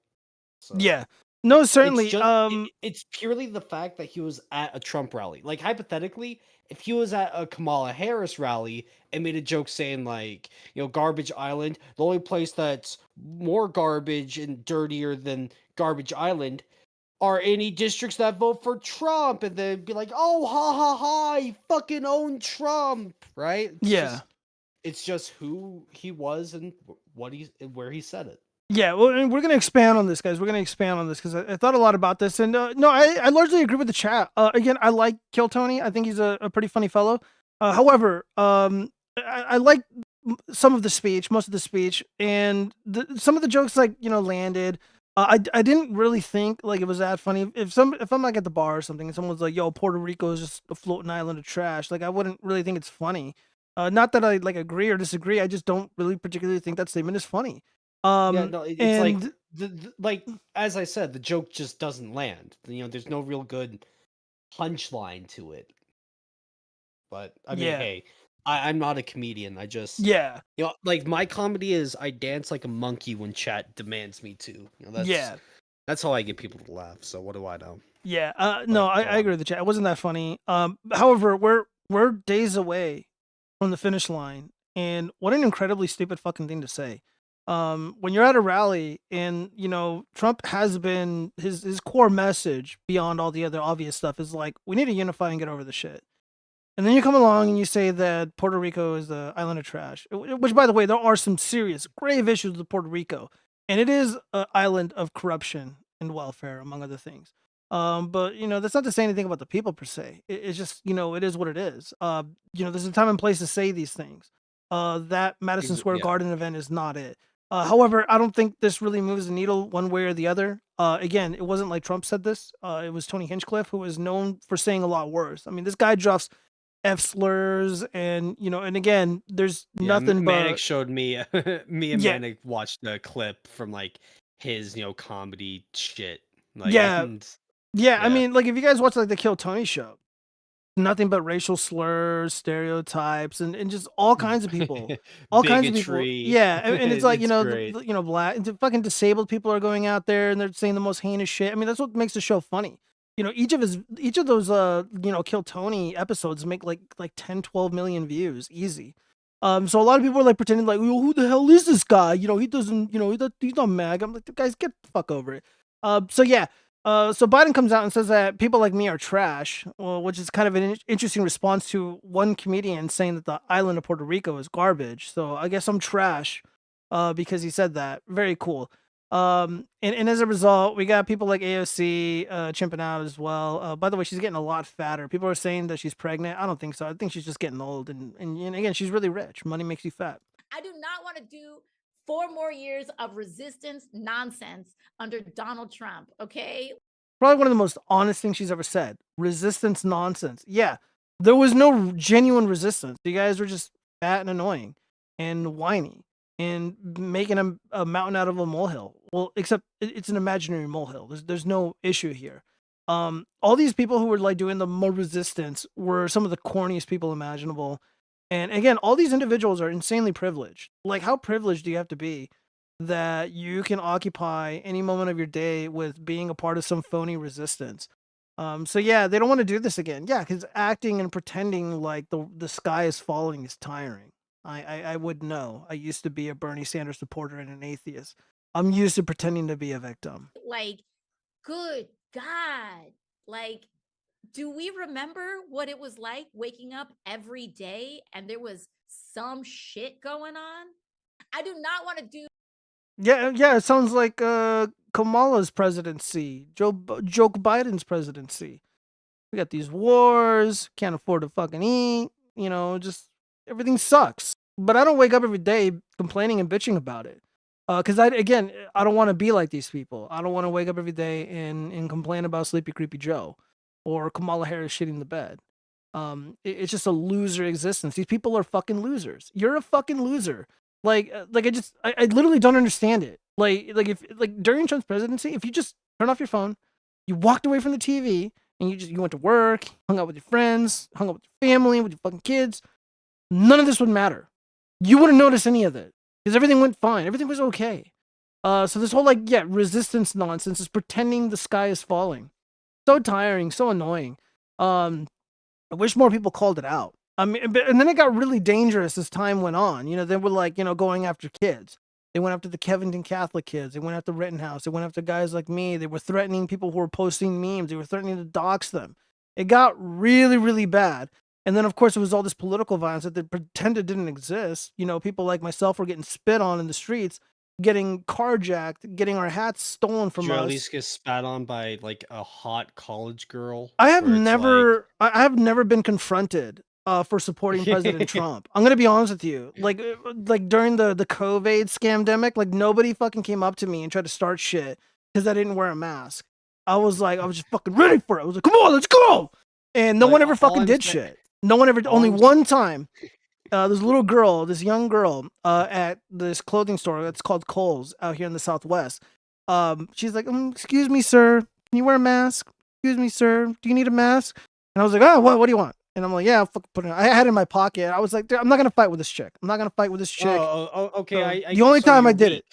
So, yeah. No, certainly. It's purely the fact that he was at a Trump rally. Like, hypothetically, if he was at a Kamala Harris rally and made a joke saying, like, Garbage Island, the only place that's more garbage and dirtier than Garbage Island are any districts that vote for Trump, and they'd be like, oh, ha, ha, ha, he fucking owned Trump, right? It's just who he was and where he said it. Yeah, well, we're going to expand on this, guys. We're going to expand on this because I thought a lot about this. And no, I largely agree with the chat. Again, I like Kill Tony. I think he's a pretty funny fellow. However, I like some of the speech, most of the speech, and some of the jokes, like, landed. I didn't really think like it was that funny. If I'm like at the bar or something and someone's like, "Yo, Puerto Rico is just a floating island of trash," like I wouldn't really think it's funny. Not that I like agree or disagree. I just don't really particularly think that statement is funny. Yeah, no, it's like And like as I said, the joke just doesn't land. There's no real good punchline to it. But I mean, yeah, hey, I'm not a comedian. I just yeah, like my comedy is I dance like a monkey when chat demands me to. yeah. That's how I get people to laugh. So what do I know? Yeah, But no, I, go I agree on. with the chat. It wasn't that funny. However, we're days away from the finish line, and what an incredibly stupid fucking thing to say. When you're at a rally, and Trump has been his core message beyond all the other obvious stuff is like we need to unify and get over the shit. And then you come along and you say that Puerto Rico is the island of trash, which, by the way, there are some serious, grave issues with Puerto Rico, and it is an island of corruption and welfare, among other things. But that's not to say anything about the people per se. It's just it is what it is. There's a time and place to say these things. That Madison Square Yeah. Garden event is not it. However, I don't think this really moves the needle one way or the other. Again, it wasn't like Trump said this. It was Tony Hinchcliffe, who is known for saying a lot worse. I mean, this guy drops F slurs and again, there's Yeah, nothing Manic but showed me me and yeah, Manic watched a clip from like his, comedy shit. Like yeah, and yeah. I yeah. mean, like if you guys watch like the Kill Tony show, nothing but racial slurs, stereotypes, and just all kinds of people, all kinds of people. Bigotry. Yeah, and it's like It's great. black, fucking disabled people are going out there and they're saying the most heinous shit. I mean, that's what makes the show funny. Each of those Kill Tony episodes make like 10, 12 million views easy. So a lot of people are like pretending like, "Well, who the hell is this guy? He doesn't, he's not MAG." I'm like, guys, get the fuck over it. So yeah, so Biden comes out and says that people like me are trash, well, which is kind of an interesting response to one comedian saying that the island of Puerto Rico is garbage. So I guess I'm trash, because he said that. Very cool. And as a result, we got people like AOC chimping out as well. By the way, she's getting a lot fatter. People are saying that she's pregnant. I don't think so. I think she's just getting old. And again, she's really rich. Money makes you fat. I do not want to do 4 more years of resistance nonsense under Donald Trump, okay? Probably one of the most honest things she's ever said. Resistance nonsense. Yeah, there was no genuine resistance. You guys were just fat and annoying and whiny and making a mountain out of a molehill. Well, except it's an imaginary molehill. There's no issue here. All these people who were like doing the more resistance were some of the corniest people imaginable. And again, all these individuals are insanely privileged. Like, how privileged do you have to be that you can occupy any moment of your day with being a part of some phony resistance? So yeah, they don't want to do this again. Yeah, because acting and pretending like the sky is falling is tiring. I would know. I used to be a Bernie Sanders supporter and an atheist. I'm used to pretending to be a victim. Like, good God. Like, do we remember what it was like waking up every day and there was some shit going on? I do not want to do. Yeah, it sounds like Kamala's presidency, Joe Biden's presidency. We got these wars, can't afford to fucking eat, just everything sucks. But I don't wake up every day complaining and bitching about it. Because I don't want to be like these people. I don't want to wake up every day and complain about Sleepy Creepy Joe or Kamala Harris shitting the bed. It's just a loser existence. These people are fucking losers. You're a fucking loser. I literally don't understand it. If during Trump's presidency, if you just turn off your phone, you walked away from the TV, and you went to work, hung out with your friends, hung out with your family, with your fucking kids, none of this would matter. You wouldn't notice any of it because everything went fine. Everything was okay. So this whole resistance nonsense is pretending the sky is falling. So tiring, so annoying. I wish more people called it out. I mean, and then it got really dangerous as time went on. They were going after kids. They went after the Kevington Catholic kids. They went after Rittenhouse. They went after guys like me. They were threatening people who were posting memes. They were threatening to dox them. It got really, really bad. And then, of course, it was all this political violence that they pretended didn't exist. People like myself were getting spit on in the streets, getting carjacked, getting our hats stolen from Did you us. at least get spat on by like a hot college girl? I have where it's I have never been confronted for supporting President Trump. I'm gonna be honest with you. Like during the COVID scamdemic, like nobody fucking came up to me and tried to start shit because I didn't wear a mask. I was just fucking ready for it. I was like, come on, let's go. And no one ever fucking did shit. No one ever, only one time. There's a little girl, this young girl, at this clothing store that's called Kohl's out here in the Southwest. She's like, excuse me, sir, can you wear a mask? Excuse me, sir, do you need a mask? And I was like, oh, what do you want? And I'm like, yeah, I'll fucking put it in. I had it in my pocket. I was like, I'm not gonna fight with this chick. I'm not gonna fight with this chick. Okay. So the only time I did it.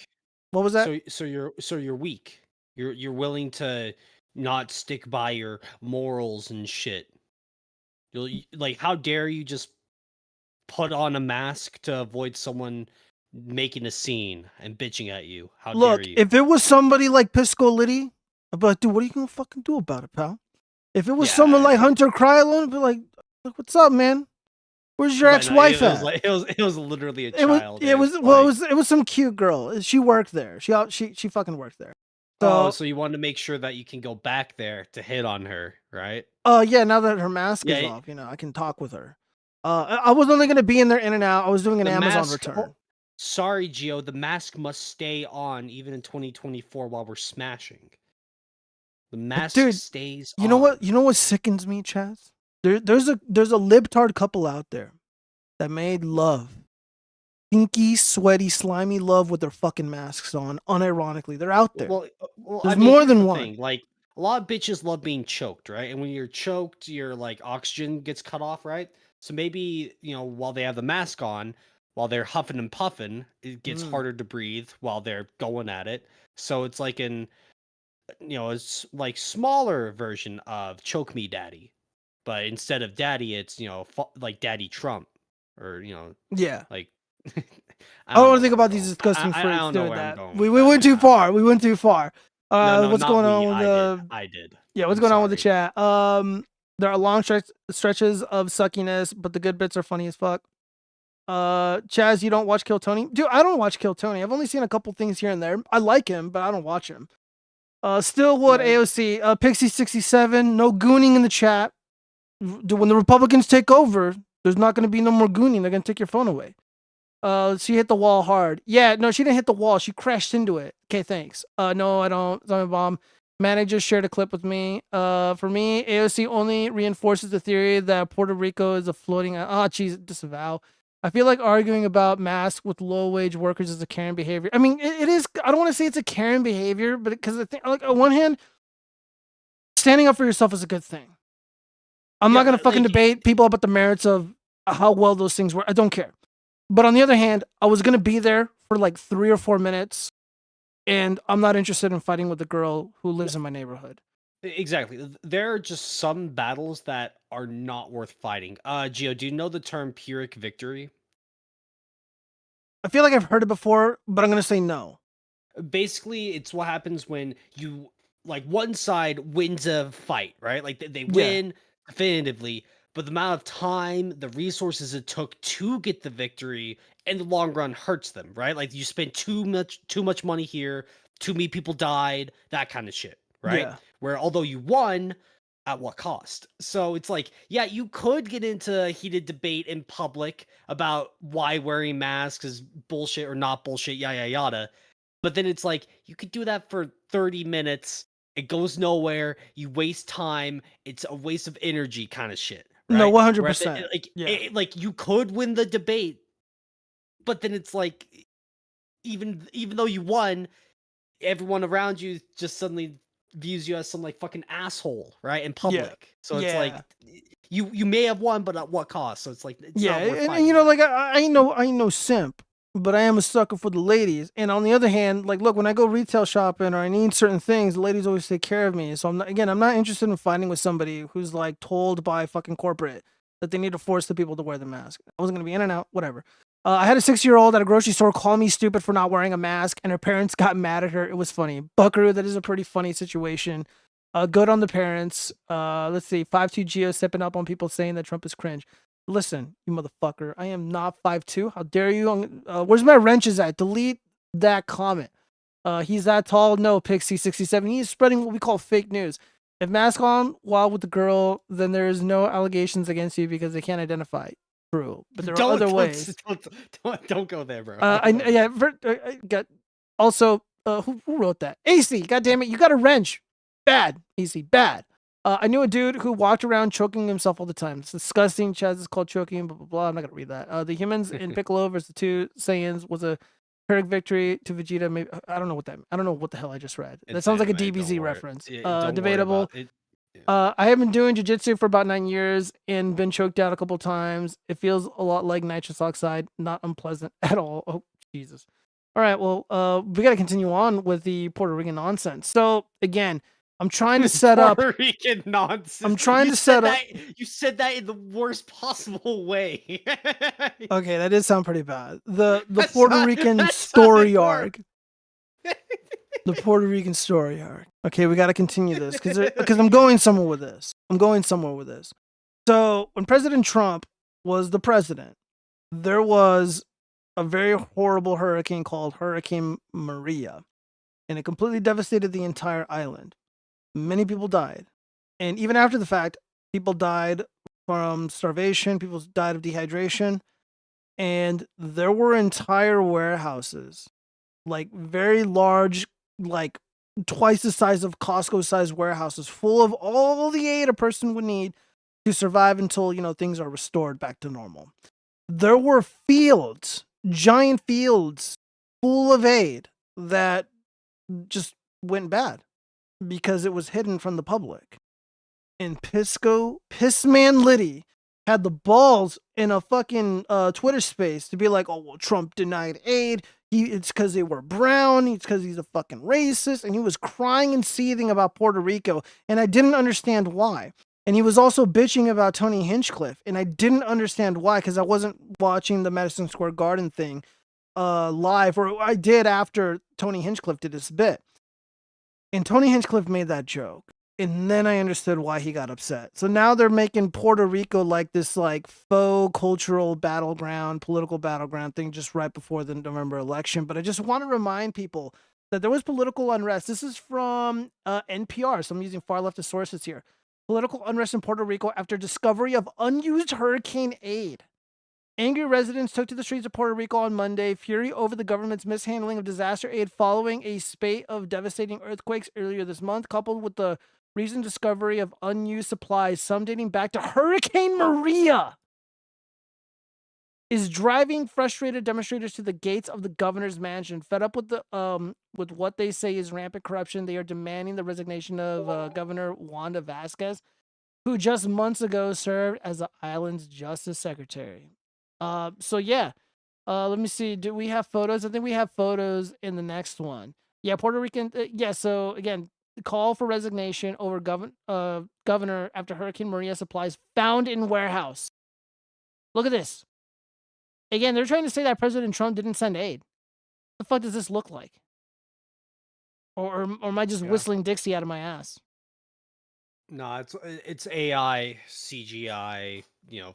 What was that? So you're weak. You're willing to not stick by your morals and shit. Like, how dare you just put on a mask to avoid someone making a scene and bitching at you? How Look, dare you? if it was somebody like PiscoLitty, I'd be like, dude, what are you gonna fucking do about it, pal? If it was someone like Hunter Krylo, I'd be like, what's up, man? Where's your ex-wife at? It was literally a It was, child. it was well, it was some cute girl. She worked there. She fucking worked there. So you wanted to make sure that you can go back there to hit on her, right? Yeah, now that her mask is off, I can talk with her. I was only gonna be in there in and out. I was doing an Amazon return. Sorry, Gio, the mask must stay on even in 2024 while we're smashing. The mask stays on. You know what? You know what sickens me, Chaz? There's a libtard couple out there that made love. Stinky, sweaty, slimy love with their fucking masks on, unironically. They're out there. Well, there's more than here's the one. thing. Like, a lot of bitches love being choked, right? And when you're choked, your like oxygen gets cut off, right? So maybe, while they have the mask on, while they're huffing and puffing, it gets harder to breathe while they're going at it. So it's like it's like smaller version of Choke Me Daddy. But instead of daddy, it's, like Daddy Trump or, Yeah. like I don't want to think about these disgusting freaks doing that. We went too far. We went too far. What's going on with the? I did. Yeah, what's going on with the chat? There are long stretches of suckiness, but the good bits are funny as fuck. Chaz, you don't watch Kill Tony? Dude, I don't watch Kill Tony. I've only seen a couple things here and there. I like him, but I don't watch him. Stillwood AOC, Pixie67, no gooning in the chat. When the Republicans take over, there's not going to be no more gooning. They're going to take your phone away. She hit the wall hard. Yeah, no, she didn't hit the wall. She crashed into it. Okay, thanks. No, I don't. Zombie Bomb. Manager shared a clip with me. For me, AOC only reinforces the theory that Puerto Rico is a floating. Jeez, disavow. I feel like arguing about masks with low-wage workers is a Karen behavior. I mean, it is. I don't want to say it's a Karen behavior, but because I think, like, on one hand, standing up for yourself is a good thing. I'm not gonna fucking debate people about the merits of how well those things were. I don't care. But on the other hand, I was gonna be there for like 3 or 4 minutes, and I'm not interested in fighting with the girl who lives in my neighborhood. Exactly. There are just some battles that are not worth fighting. Gio, do you know the term Pyrrhic victory? I feel like I've heard it before, but I'm gonna say no. Basically, it's what happens when you, like, one side wins a fight, right? Like, they win definitively, but the amount of time, the resources it took to get the victory in the long run hurts them, right? Like, you spent too much money here, too many people died, that kind of shit, right? Yeah. Where although you won, at what cost? So it's like, yeah, you could get into a heated debate in public about why wearing masks is bullshit or not bullshit, yada yada. But then it's like, you could do that for 30 minutes. It goes nowhere. You waste time. It's a waste of energy kind of shit. Right? No, 100%. Like you could win the debate, but then it's like, even though you won, everyone around you just suddenly views you as some like fucking asshole, right? In public. So it's like, you may have won, but at what cost? So it's like, it's not worth and fighting. you know, like I ain't no simp, but I am a sucker for the ladies. And on the other hand, like, look, when I go retail shopping or I need certain things, the ladies always take care of me. So I'm not interested in fighting with somebody who's like told by fucking corporate that they need to force the people to wear the mask. I wasn't gonna be in and out, whatever. I had a 6-year-old at a grocery store call me stupid for not wearing a mask, and her parents got mad at her. It was funny. Buckaroo, that is a pretty funny situation. Good on the parents. Let's see. 5'2" Geo stepping up on people saying that Trump is cringe. Listen, you motherfucker. I am not 5'2". How dare you? Where's my wrenches at? Delete that comment. He's that tall? No, Pixie67. He's spreading what we call fake news. If mask on while with the girl, then there is no allegations against you because they can't identify. True, but there are other ways. Don't go there, bro. Also, who wrote that? AC, goddammit, you got a wrench. Bad, AC, bad. I knew a dude who walked around choking himself all the time. It's disgusting. Chaz is called choking, blah, blah, blah. I'm not going to read that. The humans in Piccolo versus the two Saiyans was a Pyrrhic victory to Vegeta. Maybe I don't know what that. I don't know what the hell I just read. That It's sounds like a anime, don't DBZ worry. reference. Yeah, don't worry Debatable. about it. Yeah. I have been doing jiu-jitsu for about 9 years and been choked out a couple times. It feels a lot like nitrous oxide, not unpleasant at all. Oh, Jesus. All right, well, we got to continue on with the Puerto Rican nonsense. So, again, I'm trying to set up... Puerto Rican nonsense. I'm trying You to said set up... that- You said that in the worst possible way. Okay, that did sound pretty bad. The That Puerto sound- Rican that story sounded arc. The Puerto Rican story arc. Okay, we got to continue this because I'm going somewhere with this. So when President Trump was the president, there was a very horrible hurricane called Hurricane Maria, and it completely devastated the entire island. Many people died, and even after the fact, people died from starvation. People died of dehydration, and there were entire warehouses, like very large, like twice the size of Costco-sized warehouses, full of all the aid a person would need to survive until, things are restored back to normal. There were fields, giant fields, full of aid that just went bad because it was hidden from the public. And PiscoLitty had the balls in a fucking Twitter space to be like, oh, well, Trump denied aid. It's because they were brown. It's because he's a fucking racist. And he was crying and seething about Puerto Rico. And I didn't understand why. And he was also bitching about Tony Hinchcliffe. And I didn't understand why because I wasn't watching the Madison Square Garden thing live. Or I did after Tony Hinchcliffe did his bit. And Tony Hinchcliffe made that joke. And then I understood why he got upset. So now they're making Puerto Rico like this like faux cultural battleground, political battleground thing just right before the November election. But I just want to remind people that there was political unrest. This is from NPR, so I'm using far leftist sources here. Political unrest in Puerto Rico after discovery of unused hurricane aid. Angry residents took to the streets of Puerto Rico on Monday, fury over the government's mishandling of disaster aid following a spate of devastating earthquakes earlier this month, coupled with the recent discovery of unused supplies, some dating back to Hurricane Maria, is driving frustrated demonstrators to the gates of the governor's mansion. Fed up with with what they say is rampant corruption, they are demanding the resignation of Governor Wanda Vasquez, who just months ago served as the island's justice secretary. So yeah, let me see. Do we have photos? I think we have photos in the next one. Yeah, Puerto Rican. Yeah. So again, call for resignation over governor after Hurricane Maria supplies found in warehouse. Look at this. Again, they're trying to say that President Trump didn't send aid. What the fuck does this look like? Or am I just whistling Dixie out of my ass? No, it's AI, CGI,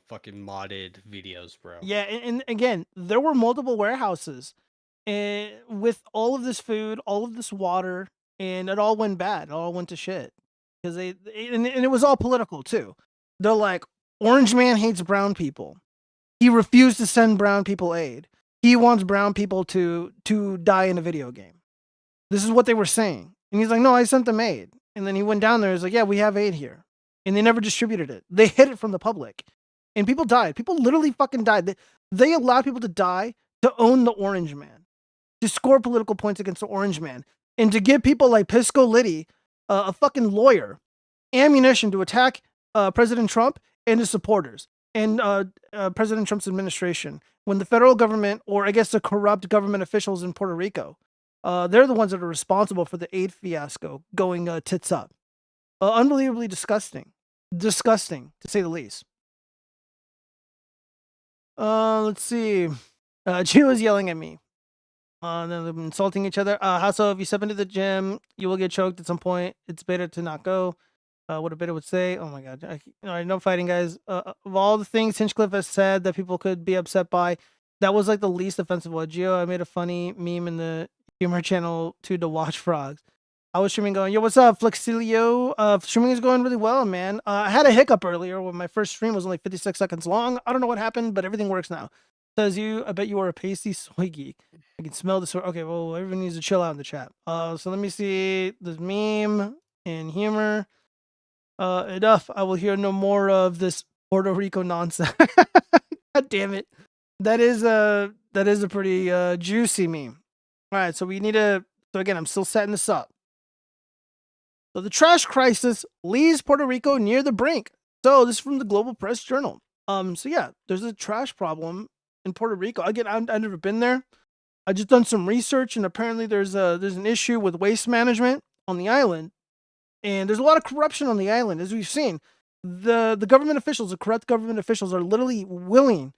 fucking modded videos, bro. Yeah, and again, there were multiple warehouses with all of this food, all of this water, and it all went bad. It all went to shit. Because and it was all political, too. They're like, Orange Man hates brown people. He refused to send brown people aid. He wants brown people to die in a video game. This is what they were saying. And he's like, no, I sent them aid. And then he went down there. He's like, yeah, we have aid here. And they never distributed it. They hid it from the public. And people died. People literally fucking died. They allowed people to die to own the Orange Man, to score political points against the Orange Man, and to give people like PiscoLitty, a fucking lawyer, ammunition to attack President Trump and his supporters and President Trump's administration when the federal government, or I guess the corrupt government officials in Puerto Rico, they're the ones that are responsible for the aid fiasco going tits up. Unbelievably disgusting. Disgusting, to say the least. Let's see. Gio is yelling at me. They're insulting each other. Hasso, if you step into the gym, you will get choked at some point. It's better to not go. What a beta would say. Oh my god. No fighting, guys. Of all the things Hinchcliffe has said that people could be upset by, that was like the least offensive one. Gio, I made a funny meme in the humor channel to watch frogs. I was streaming going, yo, what's up, Flexilio? Streaming is going really well, man. I had a hiccup earlier when my first stream was only 56 seconds long. I don't know what happened, but everything works now. says you. I bet you are a pasty soy geek. I can smell the soy. Okay, well, everyone needs to chill out in the chat. So let me see this meme and humor. Enough. I will hear no more of this Puerto Rico nonsense. God damn it. That is a pretty juicy meme. All right, so we need to. So again, I'm still setting this up. So the trash crisis leaves Puerto Rico near the brink. So this is from the Global Press Journal. So yeah, there's a trash problem in Puerto Rico. Again, I've never been there. I just done some research, and apparently there's an issue with waste management on the island, and there's a lot of corruption on the island, as we've seen. The government officials, the corrupt government officials, are literally willing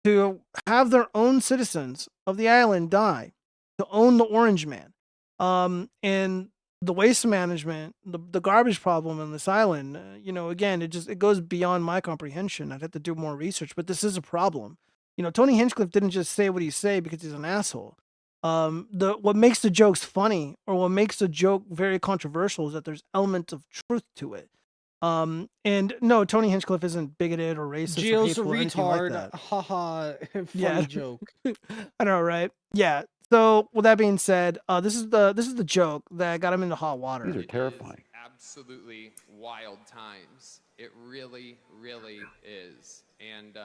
to have their own citizens of the island die to own the Orange Man. And the waste management, the garbage problem on this island, you know, again, it goes beyond my comprehension. I'd have to do more research, but this is a problem. You know, Tony Hinchcliffe didn't just say what he say because he's an asshole. What makes the jokes funny, or what makes the joke very controversial, is that there's elements of truth to it. And no, Tony Hinchcliffe isn't bigoted or racist or Gio's a hateful or anything like retard. that. Haha. Funny Yeah. joke. I know, right? Yeah. So with that being said, this is the joke that got him into hot water. These are terrifying. Absolutely wild times. It really, really is. And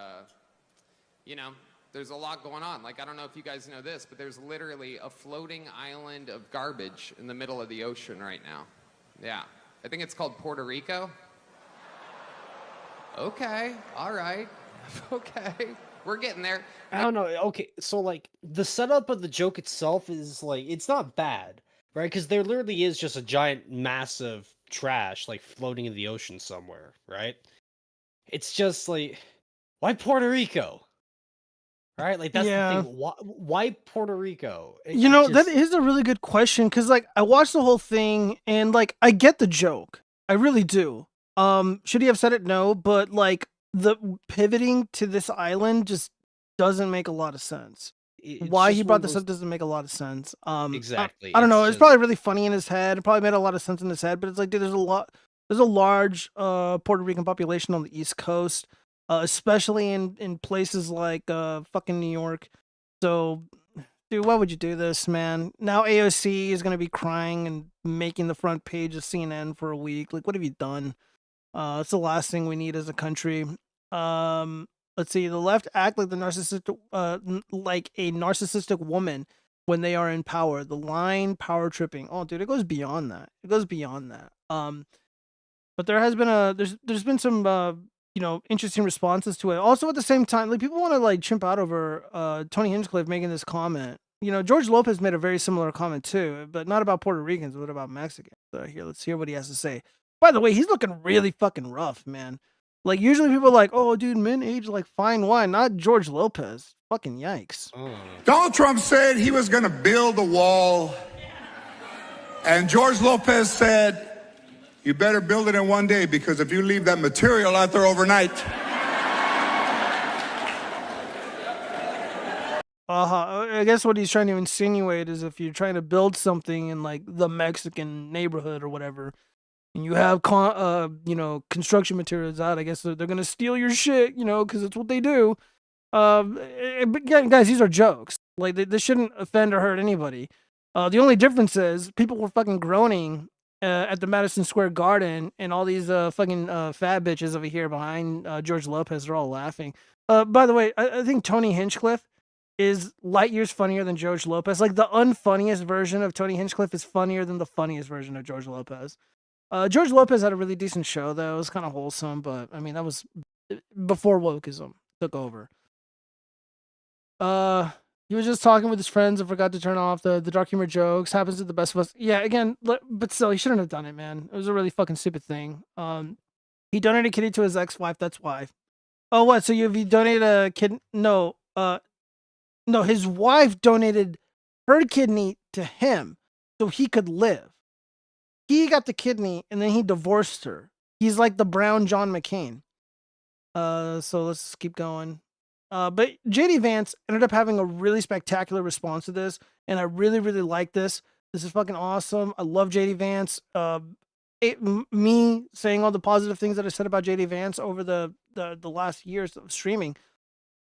you know, there's a lot going on. Like, I don't know if you guys know this, but there's literally a floating island of garbage in the middle of the ocean right now. Yeah. I think it's called Puerto Rico. Okay. All right. Okay. We're getting there. I don't know. Okay, so like the setup of the joke itself is like, it's not bad, right? Because there literally is just a giant, massive trash like floating in the ocean somewhere, right? It's just like, why Puerto Rico? Right? Like that's Yeah. the thing. Why Puerto Rico? You know, that is a really good question, because like I watched the whole thing and like I get the joke. I really do. Should he have said it? No, but like the pivoting to this island just doesn't make a lot of sense. Why he brought this up doesn't make a lot of sense. Exactly. I don't know. It's It's just- probably really funny in his head. It probably made a lot of sense in his head, but it's like, dude, there's a large Puerto Rican population on the East Coast, especially in places like fucking New York. So, dude, why would you do this, man? Now AOC is gonna be crying and making the front page of CNN for a week. Like, what have you done? It's the last thing we need as a country. Let's see. The left act like like a narcissistic woman when they are in power. The line power tripping. Oh, dude, it goes beyond that. It goes beyond that. But there has been there's been some you know, interesting responses to it. Also, at the same time, like people want to like chimp out over Tony Hinchcliffe making this comment. You know, George Lopez made a very similar comment too, but not about Puerto Ricans, but about Mexicans. So here, let's hear what he has to say. By the way, he's looking really fucking rough, man. Like, usually people are like, oh, dude, men age like fine wine. Not George Lopez. Fucking yikes. Donald Trump said he was going to build a wall. And George Lopez said, you better build it in one day, because if you leave that material out there overnight. I guess what he's trying to insinuate is if you're trying to build something in like the Mexican neighborhood or whatever, and you have you know, construction materials out, I guess they're gonna steal your shit, you know, because it's what they do. But again, guys, these are jokes. Like this shouldn't offend or hurt anybody. The only difference is people were fucking groaning at the Madison Square Garden, and all these fucking fat bitches over here behind George Lopez are all laughing. By the way, I think Tony Hinchcliffe is light years funnier than George Lopez. Like the unfunniest version of Tony Hinchcliffe is funnier than the funniest version of George Lopez. George Lopez had a really decent show though. It was kind of wholesome, but I mean that was before wokeism took over. He was just talking with his friends and forgot to turn off the dark humor jokes. Happens to the best of us. Yeah, again, but still, he shouldn't have done it, man. It was a really fucking stupid thing. He donated a kidney to his ex-wife. That's why. Oh, what? So you donated a kid? No, no. His wife donated her kidney to him so he could live. He got the kidney and then he divorced her. He's like the brown John McCain. So let's keep going. But JD Vance ended up having a really spectacular response to this, and I really, really like this. This is fucking awesome. I love JD Vance. Me saying all the positive things that I said about JD Vance over the last years of streaming,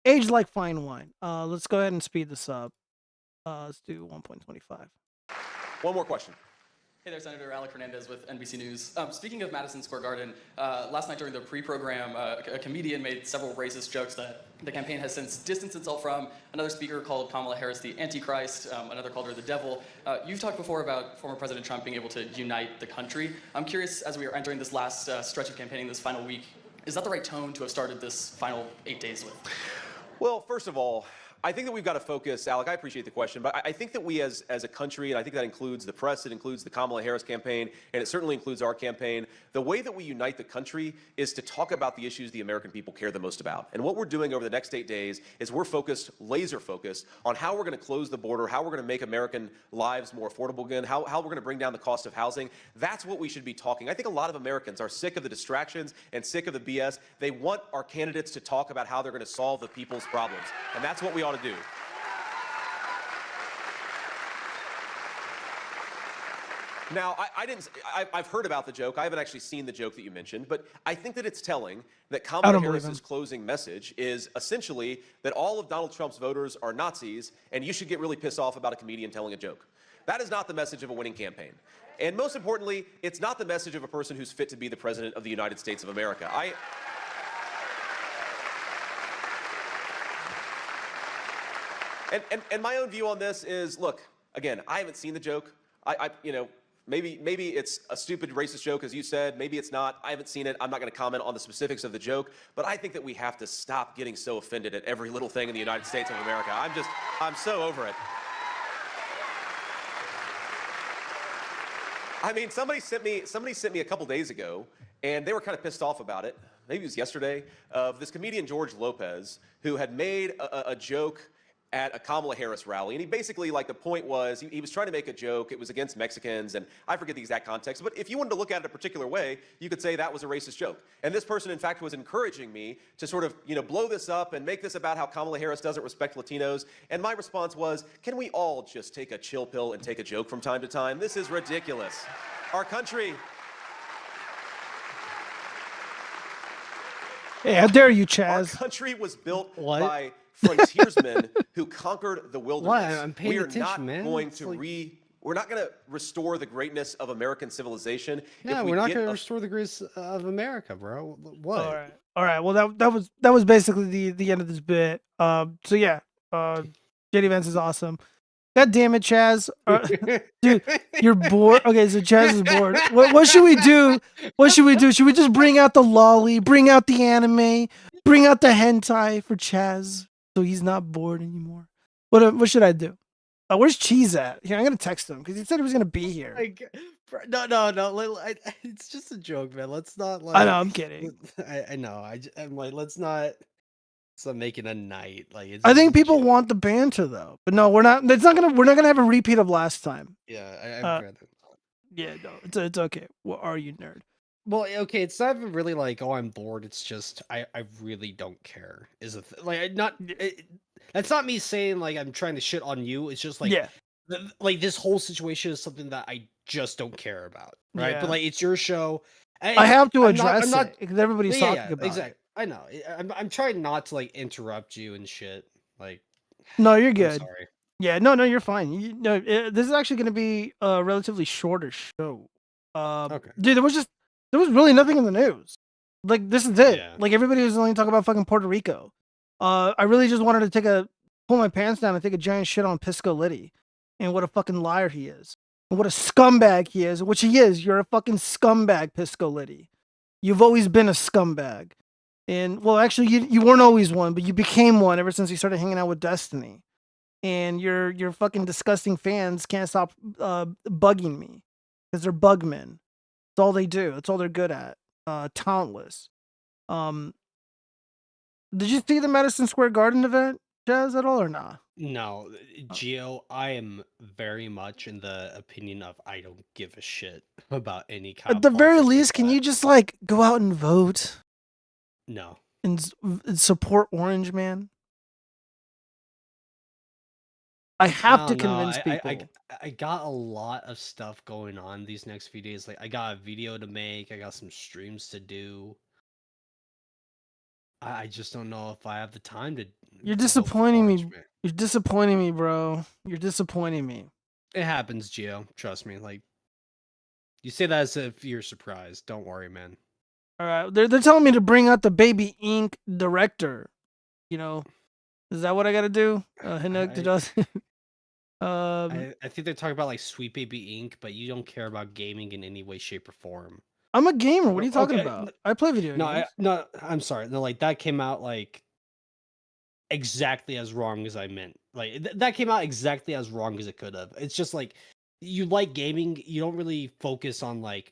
Age like fine wine. Let's go ahead and speed this up. Let's do 1.25. One more question. Hey there, Senator Alec Hernandez with NBC News. Speaking of Madison Square Garden, last night during the pre-program, a comedian made several racist jokes that the campaign has since distanced itself from. Another speaker called Kamala Harris the Antichrist. Another called her the devil. You've talked before about former President Trump being able to unite the country. I'm curious, as we are entering this last stretch of campaigning, this final week, is that the right tone to have started this final 8 days with? Well, first of all, I think that we've got to focus, Alec, I appreciate the question, but I think that we as a country, and I think that includes the press, it includes the Kamala Harris campaign, and it certainly includes our campaign, the way that we unite the country is to talk about the issues the American people care the most about. And what we're doing over the next 8 days is we're focused, laser focused, on how we're going to close the border, how we're going to make American lives more affordable again, how we're going to bring down the cost of housing. That's what we should be talking. I think a lot of Americans are sick of the distractions and sick of the BS. They want our candidates to talk about how they're going to solve the people's problems. And that's what we ought to do. Now, I've heard about the joke. I haven't actually seen the joke that you mentioned, but I think that it's telling that Kamala Harris's closing message is essentially that all of Donald Trump's voters are Nazis, and you should get really pissed off about a comedian telling a joke. That is not the message of a winning campaign. And most importantly, it's not the message of a person who's fit to be the president of the United States of America. And my own view on this is, look, again, I haven't seen the joke. You know, maybe it's a stupid racist joke, as you said. Maybe it's not. I haven't seen it. I'm not going to comment on the specifics of the joke. But I think that we have to stop getting so offended at every little thing in the United States of America. I'm so over it. I mean, somebody sent me a couple days ago, and they were kind of pissed off about it. Maybe it was yesterday, of this comedian George Lopez, who had made a joke at a Kamala Harris rally. And he basically, like, the point was, he was trying to make a joke. It was against Mexicans, and I forget the exact context. But if you wanted to look at it a particular way, you could say that was a racist joke. And this person, in fact, was encouraging me to sort of, you know, blow this up and make this about how Kamala Harris doesn't respect Latinos. And my response was, can we all just take a chill pill and take a joke from time to time? This is ridiculous. Our country... Hey, how dare you, Chaz? Our country was built by frontiersmen who conquered the wilderness. What? I'm paying we are attention, not man. going It's to like... We're not going to restore the greatness of American civilization. Yeah, we're not going to restore the greatness of America, bro. What? All right. Well, that was basically the end of this bit. So yeah, JD Vance is awesome. God damn it, Chaz. Dude, you're bored. Okay, so Chaz is bored. What should we do? What should we do? Should we just bring out the lolly, bring out the anime, bring out the hentai for Chaz so he's not bored anymore? What should I do? Where's Cheese at? Here, I'm going to text him because he said he was going to be here. No. It's just a joke, man. Let's not like... I know, I'm kidding. I know. I'm like, let's not make it a night. Like, it's I think people want the banter though, but no, we're not. We're not gonna have a repeat of last time. Yeah, yeah, no, it's okay. What are you, nerd? Well, okay, it's not even really like, oh, I'm bored. It's just I really don't care. That's not me saying like I'm trying to shit on you. It's just like like this whole situation is something that I just don't care about, right? Yeah. But like it's your show. I have to address it because everybody's talking about exactly. it. I know. I'm trying not to like interrupt you and shit. Like, no, you're good. I'm sorry. Yeah, no, you're fine. This is actually going to be a relatively shorter show. Okay. Dude, there was really nothing in the news. Like, this is it. Yeah. Like, everybody was only talking about fucking Puerto Rico. I really just wanted to pull my pants down and take a giant shit on PiscoLitty and what a fucking liar he is. And what a scumbag he is, which he is. You're a fucking scumbag, PiscoLitty. You've always been a scumbag. And, well, actually, you weren't always one, but you became one ever since you started hanging out with Destiny. And your fucking disgusting fans can't stop bugging me because they're bugmen. That's all they do. That's all they're good at. Talentless. Did you see the Madison Square Garden event, Jazz, at all or not? No, Gio, I am very much in the opinion of I don't give a shit about any kind At the very least, can you just like go out and vote? No. And support Orange Man? I have to convince people. I got a lot of stuff going on these next few days. Like, I got a video to make. I got some streams to do. I just don't know if I have the time to You're to vote for disappointing Orange me. Man. You're disappointing me, bro. You're disappointing me. It happens, Gio. Trust me. Like, you say that as if you're surprised. Don't worry, man. All right, they're telling me to bring out the Baby Ink director. You know, is that what I got to do? Hinnock, did I? I think they're talking about like Sweet Baby Inc., but you don't care about gaming in any way, shape, or form. I'm a gamer. What are you talking Okay, about? I play video No, games. I'm sorry. No, like that came out like exactly as wrong as I meant. Like that came out exactly as wrong as it could have. It's just like you like gaming, you don't really focus on like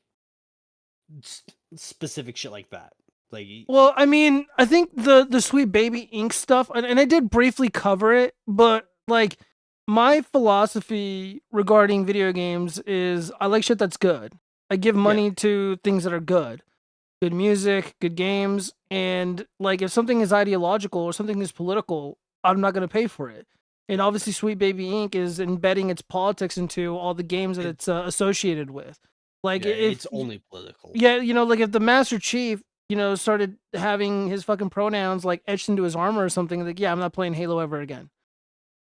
specific shit like that. Like, Well, I mean, I think the Sweet Baby Ink stuff, and I did briefly cover it, but like my philosophy regarding video games is I like shit that's good. I give money to things that are good. Good music, good games, and like if something is ideological or something is political, I'm not going to pay for it. And obviously Sweet Baby Inc. is embedding its politics into all the games that it's associated with. Like if it's only political. Yeah, you know, like if the Master Chief, you know, started having his fucking pronouns like etched into his armor or something, like, yeah, I'm not playing Halo ever again.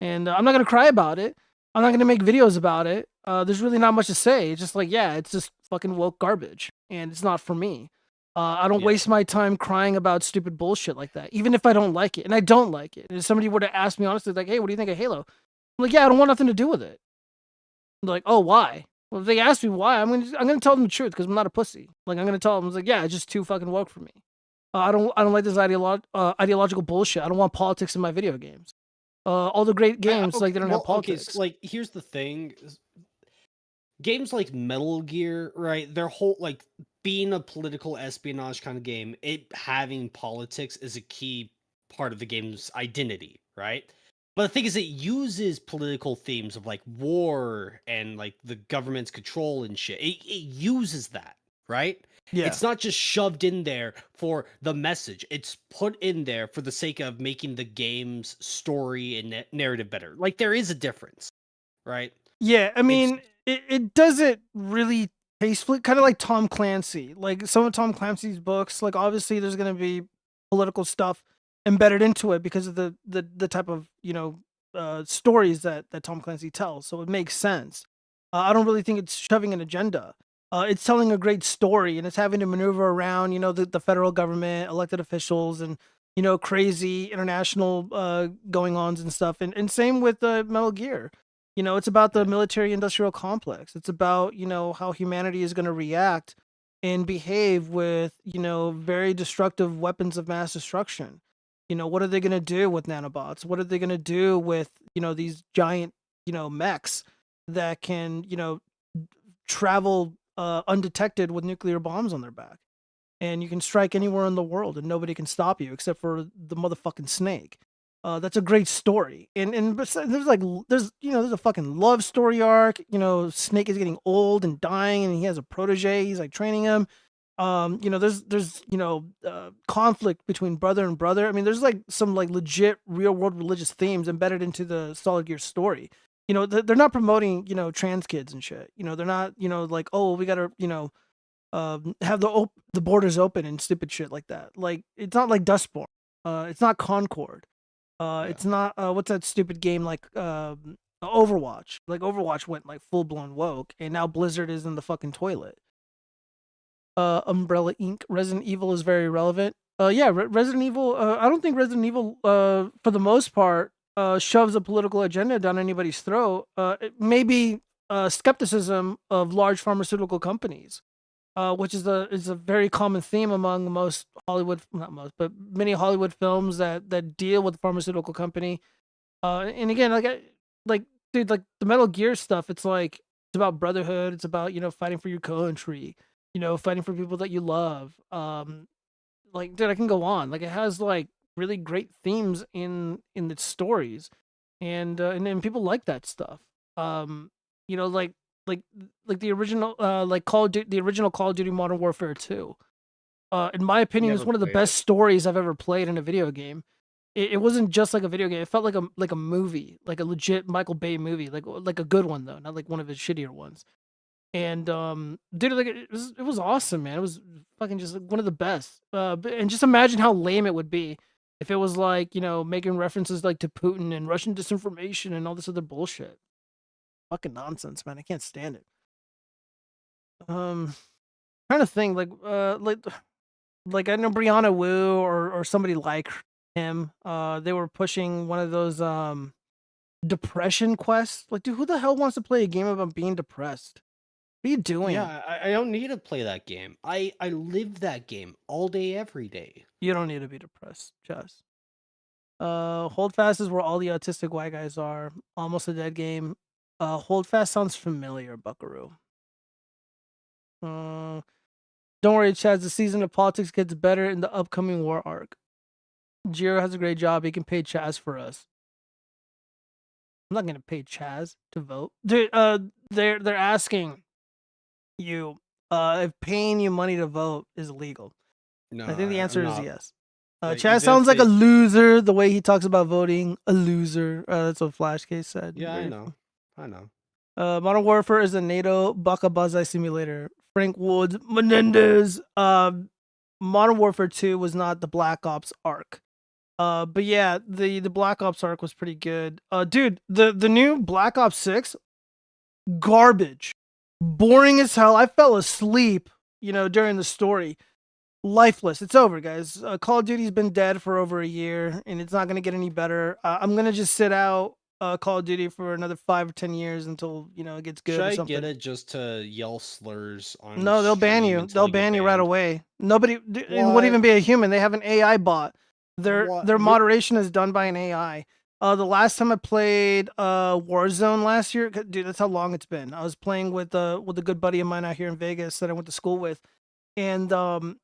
And I'm not going to cry about it. I'm not going to make videos about it. There's really not much to say. It's just like, yeah, it's just fucking woke garbage. And it's not for me. I don't waste my time crying about stupid bullshit like that, even if I don't like it. And I don't like it. And if somebody were to ask me honestly, like, hey, what do you think of Halo? I'm like, yeah, I don't want nothing to do with it. I'm like, oh, why? Well, if they ask me why, I'm gonna tell them the truth because I'm not a pussy. Like I'm gonna tell them, like, yeah, it's just too fucking woke for me. I don't like this ideological bullshit. I don't want politics in my video games. All the great games, like they don't have politics. Okay, like here's the thing: games like Metal Gear, right? Their whole like being a political espionage kind of game, it having politics is a key part of the game's identity, right? But the thing is, it uses political themes of like war and like the government's control and shit. It uses that, right? Yeah. It's not just shoved in there for the message. It's put in there for the sake of making the game's story and narrative better. Like there is a difference, right? Yeah, I mean, it doesn't really tastefully, kind of like Tom Clancy. Like some of Tom Clancy's books, like obviously there's going to be political stuff embedded into it because of the type of, you know, stories that Tom Clancy tells. So it makes sense. I don't really think it's shoving an agenda. It's telling a great story, and it's having to maneuver around, you know, the federal government, elected officials, and you know, crazy international going-ons and stuff. And same with Metal Gear. You know, it's about the military-industrial complex. It's about, you know, how humanity is going to react and behave with, you know, very destructive weapons of mass destruction. You know, what are they going to do with nanobots? What are they going to do with, you know, these giant, you know, mechs that can, you know, travel undetected with nuclear bombs on their back? And you can strike anywhere in the world and nobody can stop you except for the motherfucking snake. That's a great story. And there's like, there's, you know, there's a fucking love story arc. You know, Snake is getting old and dying and he has a protege. He's like training him. You know, there's, you know, conflict between brother and brother. I mean, there's like some like legit real world religious themes embedded into the Solid Gear story. You know, they're not promoting, you know, trans kids and shit. You know, they're not, you know, like, oh, we gotta, you know, have the borders open and stupid shit like that. Like, it's not like Dustborn. It's not Concord. It's not what's that stupid game like Overwatch. Like Overwatch went like full blown woke, and now Blizzard is in the fucking toilet. Umbrella Inc. Resident Evil is very relevant. Yeah, Resident Evil. I don't think Resident Evil, for the most part, shoves a political agenda down anybody's throat. It may be skepticism of large pharmaceutical companies. Which is a very common theme among most Hollywood, not most, but many Hollywood films that deal with the pharmaceutical company. And again, like dude, like the Metal Gear stuff, it's like it's about brotherhood. It's about, you know, fighting for your country, you know, fighting for people that you love. Like dude, I can go on. Like it has like really great themes in its stories, and people like that stuff. You know, like the original like the original Call of Duty Modern Warfare 2. In my opinion, is one of the best stories I've ever played in a video game. It wasn't just like a video game. It felt like a movie, like a legit Michael Bay movie, like a good one though, not like one of his shittier ones. And dude, like it was awesome, man. It was fucking just like, one of the best. And just imagine how lame it would be If it was like, you know, making references like to Putin and Russian disinformation and all this other bullshit. Fucking nonsense, man. I can't stand it. Trying to think like I know Brianna Wu or somebody like him. They were pushing one of those depression quests. Like, dude, who the hell wants to play a game about being depressed? What are you doing? Yeah, I don't need to play that game. I live that game all day, every day. You don't need to be depressed, Chess. Hold Fast is where all the autistic white guys are. Almost a Dead game. Hold Fast sounds familiar, Buckaroo. Don't worry, Chaz. The season of politics gets better in the upcoming war arc. Jiro has a great job. He can pay Chaz for us. I'm not gonna pay Chaz to vote. Dude, they're asking you if paying you money to vote is illegal. No, I think the answer is yes. Like, Chaz sounds like a loser the way he talks about voting. A loser. That's what Flashcase said. Yeah, Very I know. Modern Warfare is a NATO Baka Banzai simulator. Frank Woods, Menendez. Modern Warfare 2 was not the Black Ops arc. But yeah, the Black Ops arc was pretty good. Dude, the new Black Ops 6, garbage. Boring as hell. I fell asleep, you know, during the story. Lifeless. It's over, guys. Call of Duty's been dead for over a year, and it's not going to get any better. I'm going to just sit out Call of Duty for another 5 or 10 years until, you know, it gets good Should or I something. get it just to yell slurs on No, they'll ban stream you. until They'll I get ban you right banned? away. Nobody, it wouldn't What? even be a human. They have an AI bot. Their What? moderation is done by an AI. The last time I played Warzone last year, dude, that's how long it's been. I was playing with a good buddy of mine out here in Vegas that I went to school with, and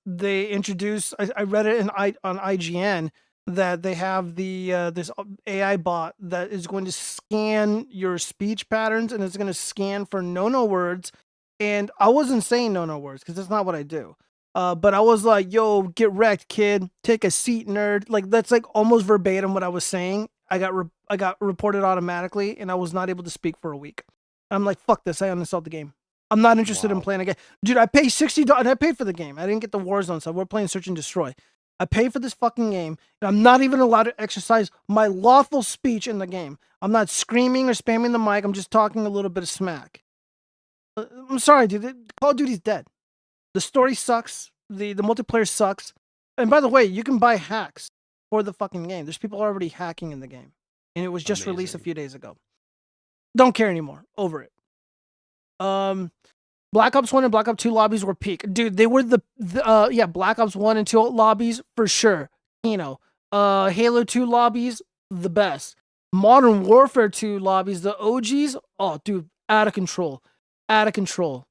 they introduced. I read it on IGN that they have the this AI bot that is going to scan your speech patterns and it's going to scan for no words. And I wasn't saying no words because that's not what I do. But I was like, "Yo, get wrecked, kid. Take a seat, nerd." Like that's like almost verbatim what I was saying. I got reported automatically, and I was not able to speak for a week. I'm like, "Fuck this! I uninstalled the game. I'm not interested in playing again." Dude, I paid $60 and I paid for the game. I didn't get the Warzone stuff. We're playing Search and Destroy. I paid for this fucking game, and I'm not even allowed to exercise my lawful speech in the game. I'm not screaming or spamming the mic. I'm just talking a little bit of smack. I'm sorry, dude. Call of Duty's dead. The story sucks. The multiplayer sucks. And by the way, you can buy hacks for the fucking game. There's people already hacking in the game. And it was just released a few days ago. Don't care anymore. Over it. Black Ops 1 and Black Ops 2 lobbies were peak. Dude, they were yeah, Black Ops 1 and 2 lobbies for sure. You know, Halo 2 lobbies, the best. Modern Warfare 2 lobbies, the OGs, oh dude, out of control. Out of control.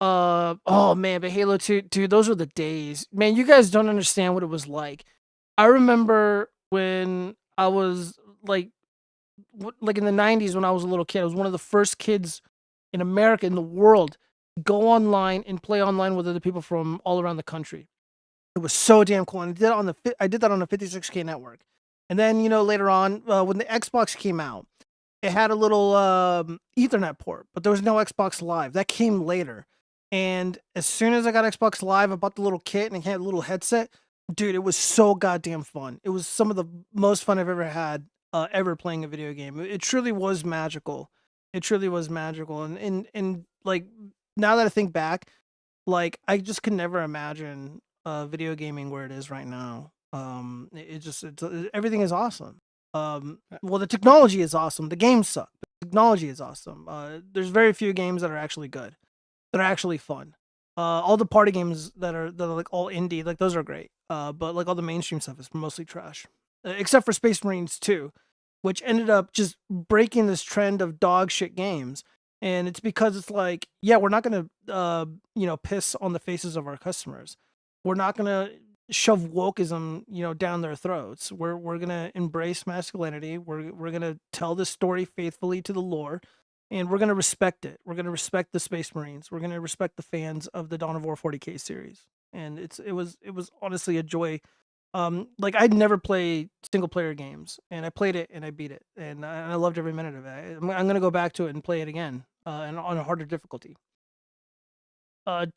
Oh man, but Halo 2, dude, those were the days. Man, you guys don't understand what it was like. I remember when I was like in the 90s when I was a little kid. I was one of the first kids in America, in the world, go online and play online with other people from all around the country. It was so damn cool. And I did that on the 56K network. And then, you know, later on, when the Xbox came out, it had a little Ethernet port, but there was no Xbox Live. That came later. And as soon as I got Xbox Live, I bought the little kit and it had a little headset. Dude, it was so goddamn fun. It was some of the most fun I've ever had ever playing a video game. It truly was magical. It truly was magical. And like, now that I think back, like, I just could never imagine video gaming where it is right now. Everything is awesome. Well, the technology is awesome. The games suck. The technology is awesome. There's very few games that are actually good, that are actually fun. All the party games that are like all indie, like those are great. But like all the mainstream stuff is mostly trash, except for Space Marines 2, which ended up just breaking this trend of dog shit games. And it's because it's like, yeah, we're not gonna piss on the faces of our customers. We're not gonna shove wokeism, down their throats. We're gonna embrace masculinity. We're gonna tell the story faithfully to the lore, and we're gonna respect it. We're gonna respect the Space Marines. We're gonna respect the fans of the Dawn of War 40K series. And it was honestly a joy. Like, I'd never played single player games, and I played it and I beat it, and I loved every minute of it. I'm gonna go back to it and play it again, and on a harder difficulty.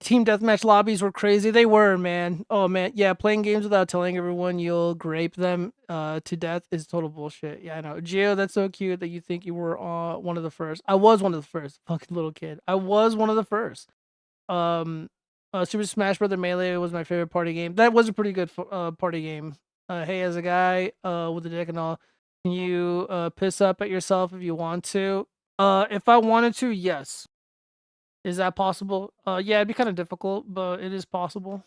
Team deathmatch lobbies were crazy. They were, man. Oh man, yeah. Playing games without telling everyone you'll grape them to death is total bullshit. Yeah, I know. Gio, that's so cute that you think you were one of the first. I was one of the first. Fucking little kid. I was one of the first. Super Smash Brother Melee was my favorite party game. That was a pretty good party game. Hey, as a guy with a dick and all, can you piss up at yourself if you want to? If I wanted to, yes. Is that possible? Yeah, it'd be kind of difficult, but it is possible.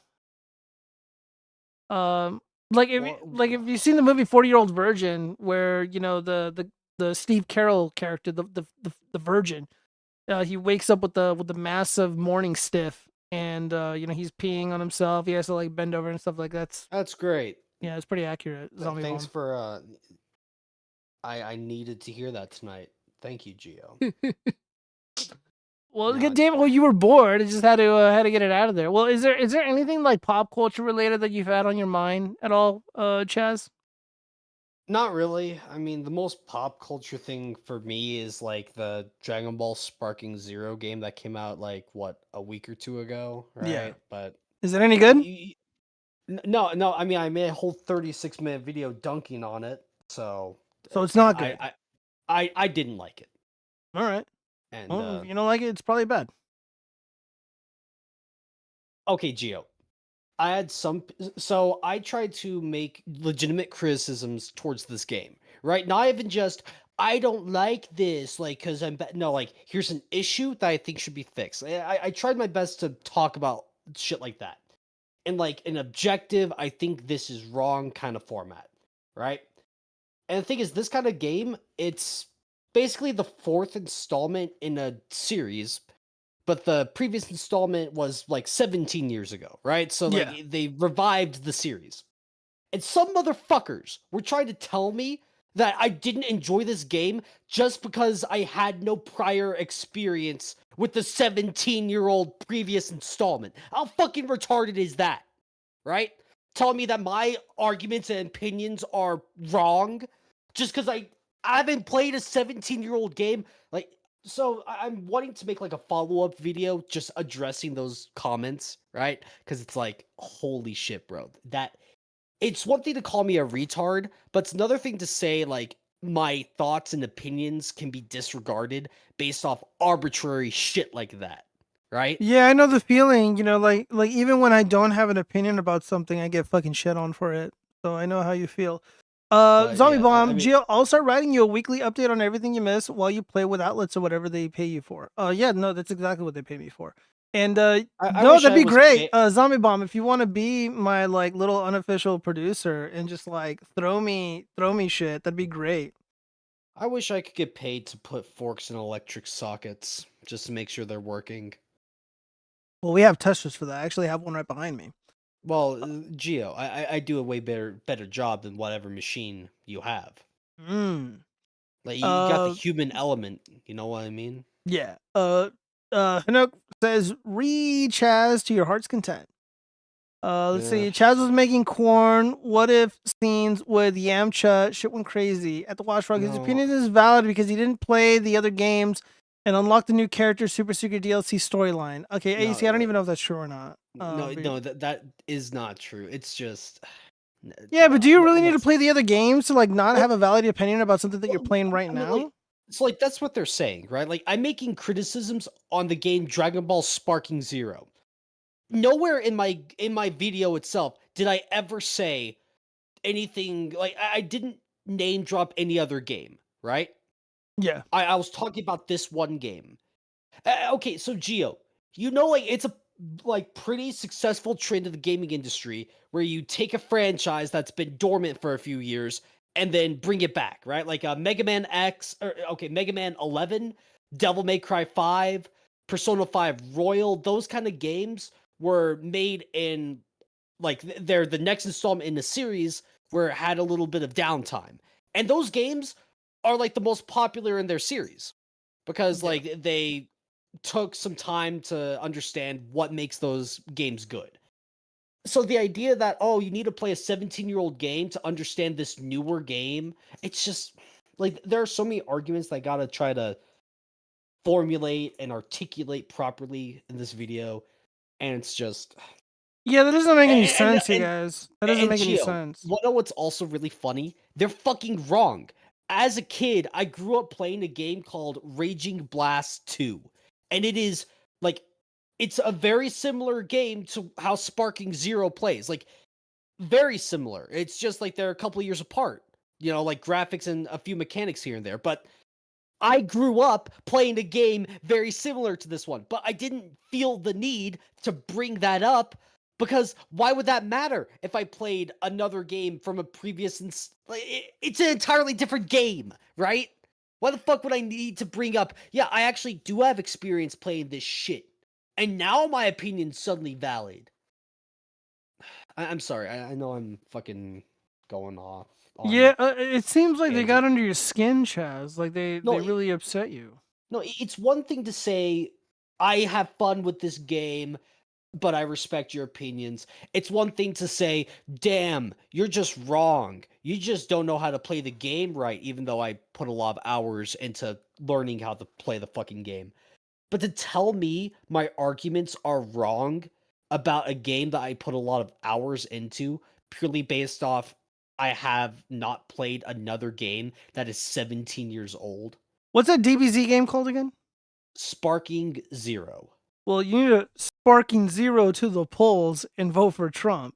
Like if you've seen the movie 40-Year-Old Virgin, where you know the Steve Carell character, the virgin, he wakes up with the massive morning stiff, and you know he's peeing on himself. He has to like bend over and stuff like that. That's great. Yeah, it's pretty accurate. Zombie Thanks bomb. for I needed to hear that tonight. Thank you, Gio. Well, damn, well, you were bored. I just had to get it out of there. Well, is there anything like pop culture related that you've had on your mind at all, Chaz? Not really. I mean, the most pop culture thing for me is like the Dragon Ball Sparking Zero game that came out like what, a week or two ago, right? Yeah. But Is it any good? no. I mean, I made a whole 36-minute video dunking on it, so it's not good. I didn't like it. All right. And well, if you don't like it, it's probably bad. Okay, Gio. So I tried to make legitimate criticisms towards this game, right? Not even just I don't like this, like because no, like here's an issue that I think should be fixed. I tried my best to talk about shit like that, in like an objective, I think this is wrong kind of format, right? And the thing is, this kind of game, it's basically the fourth installment in a series, but the previous installment was like 17 years ago, right? So like they revived the series. And some motherfuckers were trying to tell me that I didn't enjoy this game just because I had no prior experience with the 17-year-old previous installment. How fucking retarded is that? Right? Telling me that my arguments and opinions are wrong just because I haven't played a 17-year-old game. Like, so I'm wanting to make like a follow-up video just addressing those comments, right? Because it's like, holy shit, bro. That it's one thing to call me a retard, but it's another thing to say like my thoughts and opinions can be disregarded based off arbitrary shit like that, right? Yeah, I know the feeling. You know, like even when I don't have an opinion about something, I get fucking shit on for it. So I know how you feel. Zombie Bomb, Gio, I'll start writing you a weekly update on everything you miss while you play with outlets or whatever they pay you for. Yeah, no, that's exactly what they pay me for. And no, that'd be great. Zombie Bomb, if you want to be my like little unofficial producer and just like throw me shit, that'd be great. I wish I could get paid to put forks in electric sockets just to make sure they're working. Well, we have testers for that. I actually have one right behind me. Well, Gio, I do a way better job than whatever machine you have. Like you got the human element, you know what I mean? Yeah. Hanok says, read Chaz to your heart's content. Let's see. Chaz was making corn. What if scenes with Yamcha? Shit went crazy at the Watchfrog. His opinion is valid because he didn't play the other games and unlock the new character super secret DLC storyline. Okay, AC, I don't even know if that's true or not. No, that is not true. It's just yeah, but do you really need to play the other games to like not have a valid opinion about something that you're playing right now? It's like that's what they're saying, right? Like I'm making criticisms on the game Dragon Ball Sparking Zero. Nowhere in my video itself did I ever say anything like I didn't name drop any other game, right? Yeah. I was talking about this one game. Okay, so Gio, you know, like it's a like pretty successful trend of the gaming industry where you take a franchise that's been dormant for a few years and then bring it back, right? Like Mega Man X, Mega Man 11, Devil May Cry 5, Persona 5 Royal, those kind of games were made in like they're the next installment in the series where it had a little bit of downtime. And those games are like the most popular in their series because like they took some time to understand what makes those games good. So the idea that, oh, you need to play a 17-year-old game to understand this newer game, it's just like there are so many arguments that I gotta try to formulate and articulate properly in this video. and it's just Yeah, that doesn't make any and sense, you and guys. That doesn't make any Gio, sense. know what's also really funny? They're fucking wrong. As a kid, I grew up playing a game called Raging Blast 2, and it is like it's a very similar game to how Sparking Zero plays. Like very similar. It's just like they're a couple of years apart. You know, like graphics and a few mechanics here and there, but I grew up playing a game very similar to this one, but I didn't feel the need to bring that up because why would that matter if I played another game from a previous... It's an entirely different game, right? Why the fuck would I need to bring up, yeah, I actually do have experience playing this shit, and now my opinion's suddenly valid. I'm sorry, I know I'm fucking going off. Yeah, it seems like they tangent. got under your skin, Chaz. Like they No, really upset you. No, it's one thing to say, I have fun with this game, but I respect your opinions. It's one thing to say, damn, you're just wrong. You just don't know how to play the game right, even though I put a lot of hours into learning how to play the fucking game. But to tell me my arguments are wrong about a game that I put a lot of hours into, purely based off I have not played another game that is 17 years old. What's that DBZ game called again? Sparking Zero. Well, you need to sparking zero to the polls and vote for Trump.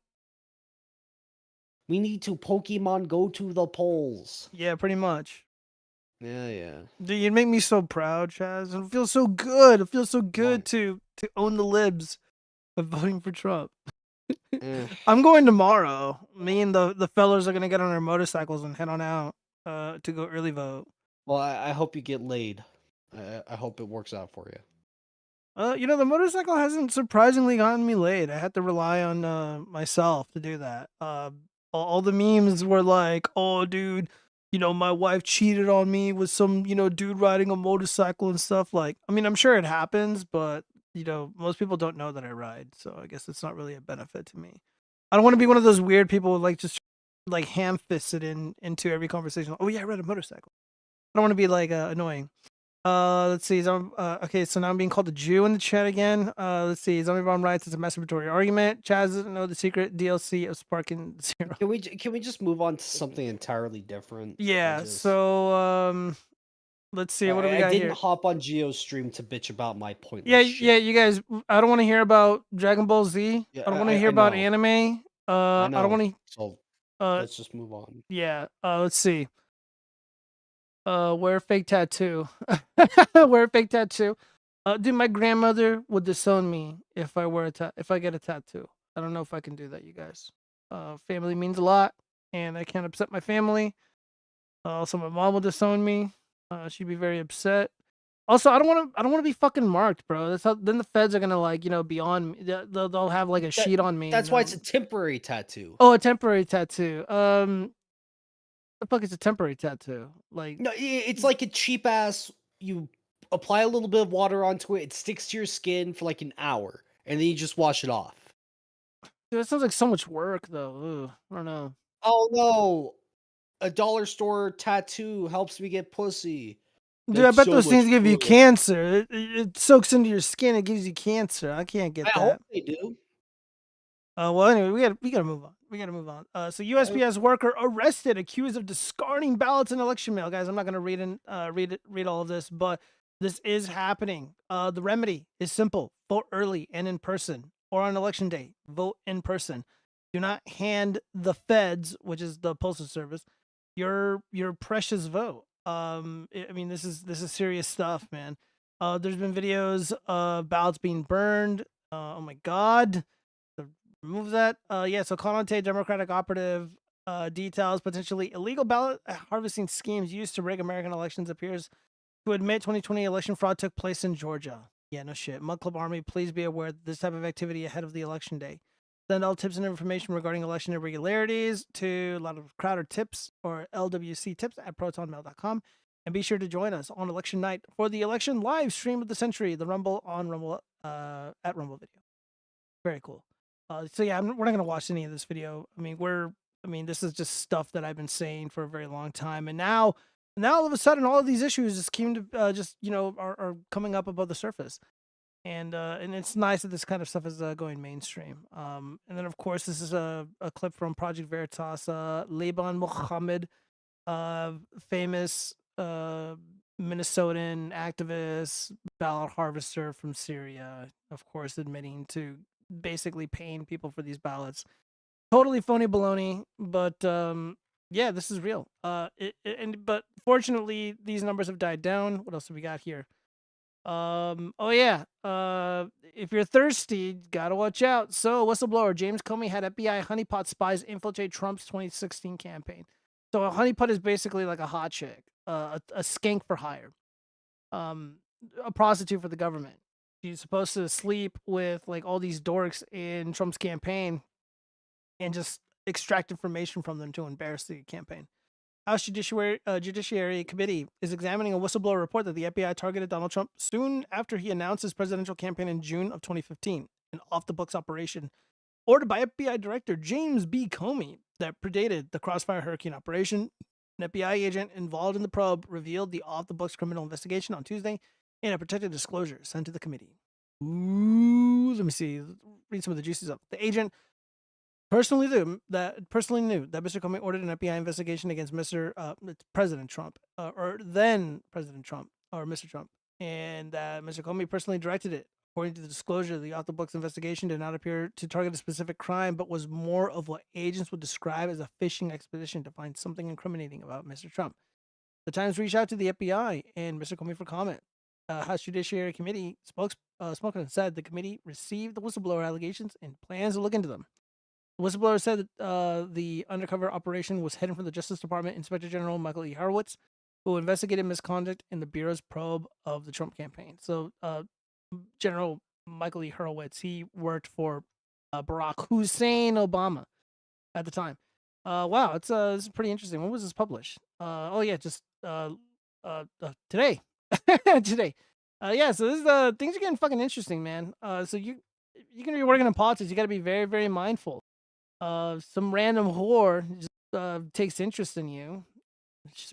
We need to Pokemon go to the polls. Yeah, pretty much. Yeah. Dude, you make me so proud, Chaz. It feels so good. It feels so good to own the libs of voting for Trump. I'm going tomorrow. Me and the fellas are gonna get on our motorcycles and head on out to go early vote. Well, I hope you get laid. I hope it works out for you. You know, the motorcycle hasn't surprisingly gotten me laid. I had to rely on myself to do that. All the memes were like, "Oh, dude, you know, my wife cheated on me with some, you know, dude riding a motorcycle and stuff." Like, I mean, I'm sure it happens, but you know, most people don't know that I ride, so I guess it's not really a benefit to me. I don't want to be one of those weird people who, like, just like ham-fisted into every conversation. Oh yeah, I ride a motorcycle. I don't want to be like annoying. Let's see. Okay, so now I'm being called a Jew in the chat again. Let's see. Zombie Bomb writes it's a masturbatory argument. Chaz doesn't know the secret DLC of Sparking Zero. Can we just move on to something entirely different? Yeah. So let's see. What do we got here? I didn't here? hop on Geo's stream to bitch about my pointless Yeah, shit. yeah. You guys, I don't want to hear about Dragon Ball Z. Yeah, I don't want to hear about anime. I don't want to. So let's just move on. Yeah. Let's see. Wear a fake tattoo. Wear a fake tattoo. Dude, my grandmother would disown me if I get a tattoo. I don't know if I can do that, you guys. Family means a lot, and I can't upset my family. Also, my mom will disown me. She'd be very upset. Also, I don't want to be fucking marked, bro. That's how. Then the feds are gonna, like, you know, be on me. They'll have like a sheet on me. That's why it's a temporary tattoo. Oh, a temporary tattoo. The fuck is a temporary tattoo? Like, no, it's like a cheap ass. You apply a little bit of water onto it. It sticks to your skin for like an hour, and then you just wash it off. Dude, that sounds like so much work, though. Ugh, I don't know. Oh no, a dollar store tattoo helps me get pussy. Dude, I bet those things give you cancer. It soaks into your skin. It gives you cancer. I can't get that. I hope they do. Well, anyway, we gotta move on. We gotta move on. So USPS worker arrested, accused of discarding ballots in election mail. Guys, I'm not gonna read all of this, but this is happening. The remedy is simple: vote early and in person, or on election day, vote in person. Do not hand the feds, which is the postal service, your precious vote. I mean, this is serious stuff, man. There's been videos of ballots being burned. Oh my God. Remove that. Yeah, so Conte Democratic operative details potentially illegal ballot harvesting schemes used to rig American elections appears to admit 2020 election fraud took place in Georgia. Yeah, no shit. Mud Club Army, please be aware that this type of activity ahead of the election day. Send all tips and information regarding election irregularities to a lot of Crowder Tips or LWC Tips at protonmail.com. And be sure to join us on election night for the election live stream of the century, the Rumble on Rumble at Rumble Video. Very cool. So yeah, we're not gonna watch any of this video. I mean, this is just stuff that I've been saying for a very long time, and now all of a sudden, all of these issues just came to are coming up above the surface. And it's nice that this kind of stuff is going mainstream. And then of course this is a clip from Project Veritas. Laban Mohammed, famous Minnesotan activist, ballot harvester from Syria, of course, admitting to basically paying people for these ballots. Totally phony baloney, but yeah, this is real. But fortunately, these numbers have died down. What else have we got here? Oh yeah. If you're thirsty, gotta watch out. So, whistleblower James Comey had FBI honeypot spies infiltrate Trump's 2016 campaign. So, a honeypot is basically like a hot chick, a skank for hire, a prostitute for the government. She's supposed to sleep with like all these dorks in Trump's campaign and just extract information from them to embarrass the campaign. House Judiciary Committee is examining a whistleblower report that the FBI targeted Donald Trump soon after he announced his presidential campaign in June of 2015, an off-the-books operation ordered by FBI Director James B. Comey that predated the Crossfire Hurricane operation. An FBI agent involved in the probe revealed the off-the-books criminal investigation on Tuesday in a protected disclosure sent to the committee. Ooh, let me see. Read some of the juices up. The agent personally knew that Mr. Comey ordered an FBI investigation against President Trump, or then President Trump, or Mr. Trump, and that Mr. Comey personally directed it. According to the disclosure, the off-the-books investigation did not appear to target a specific crime, but was more of what agents would describe as a fishing expedition to find something incriminating about Mr. Trump. The Times reached out to the FBI and Mr. Comey for comment. House Judiciary Committee spokesman said the committee received the whistleblower allegations and plans to look into them. The whistleblower said that the undercover operation was hidden from the Justice Department Inspector General Michael E. Horowitz, who investigated misconduct in the Bureau's probe of the Trump campaign. So, General Michael E. Horowitz, he worked for Barack Hussein Obama at the time. Wow, it's this is pretty interesting. When was this published? Oh yeah, just today. Today. Yeah, so this is things are getting fucking interesting, man. So you're gonna be working in politics, you gotta be very, very mindful. Some random whore just takes interest in you. She's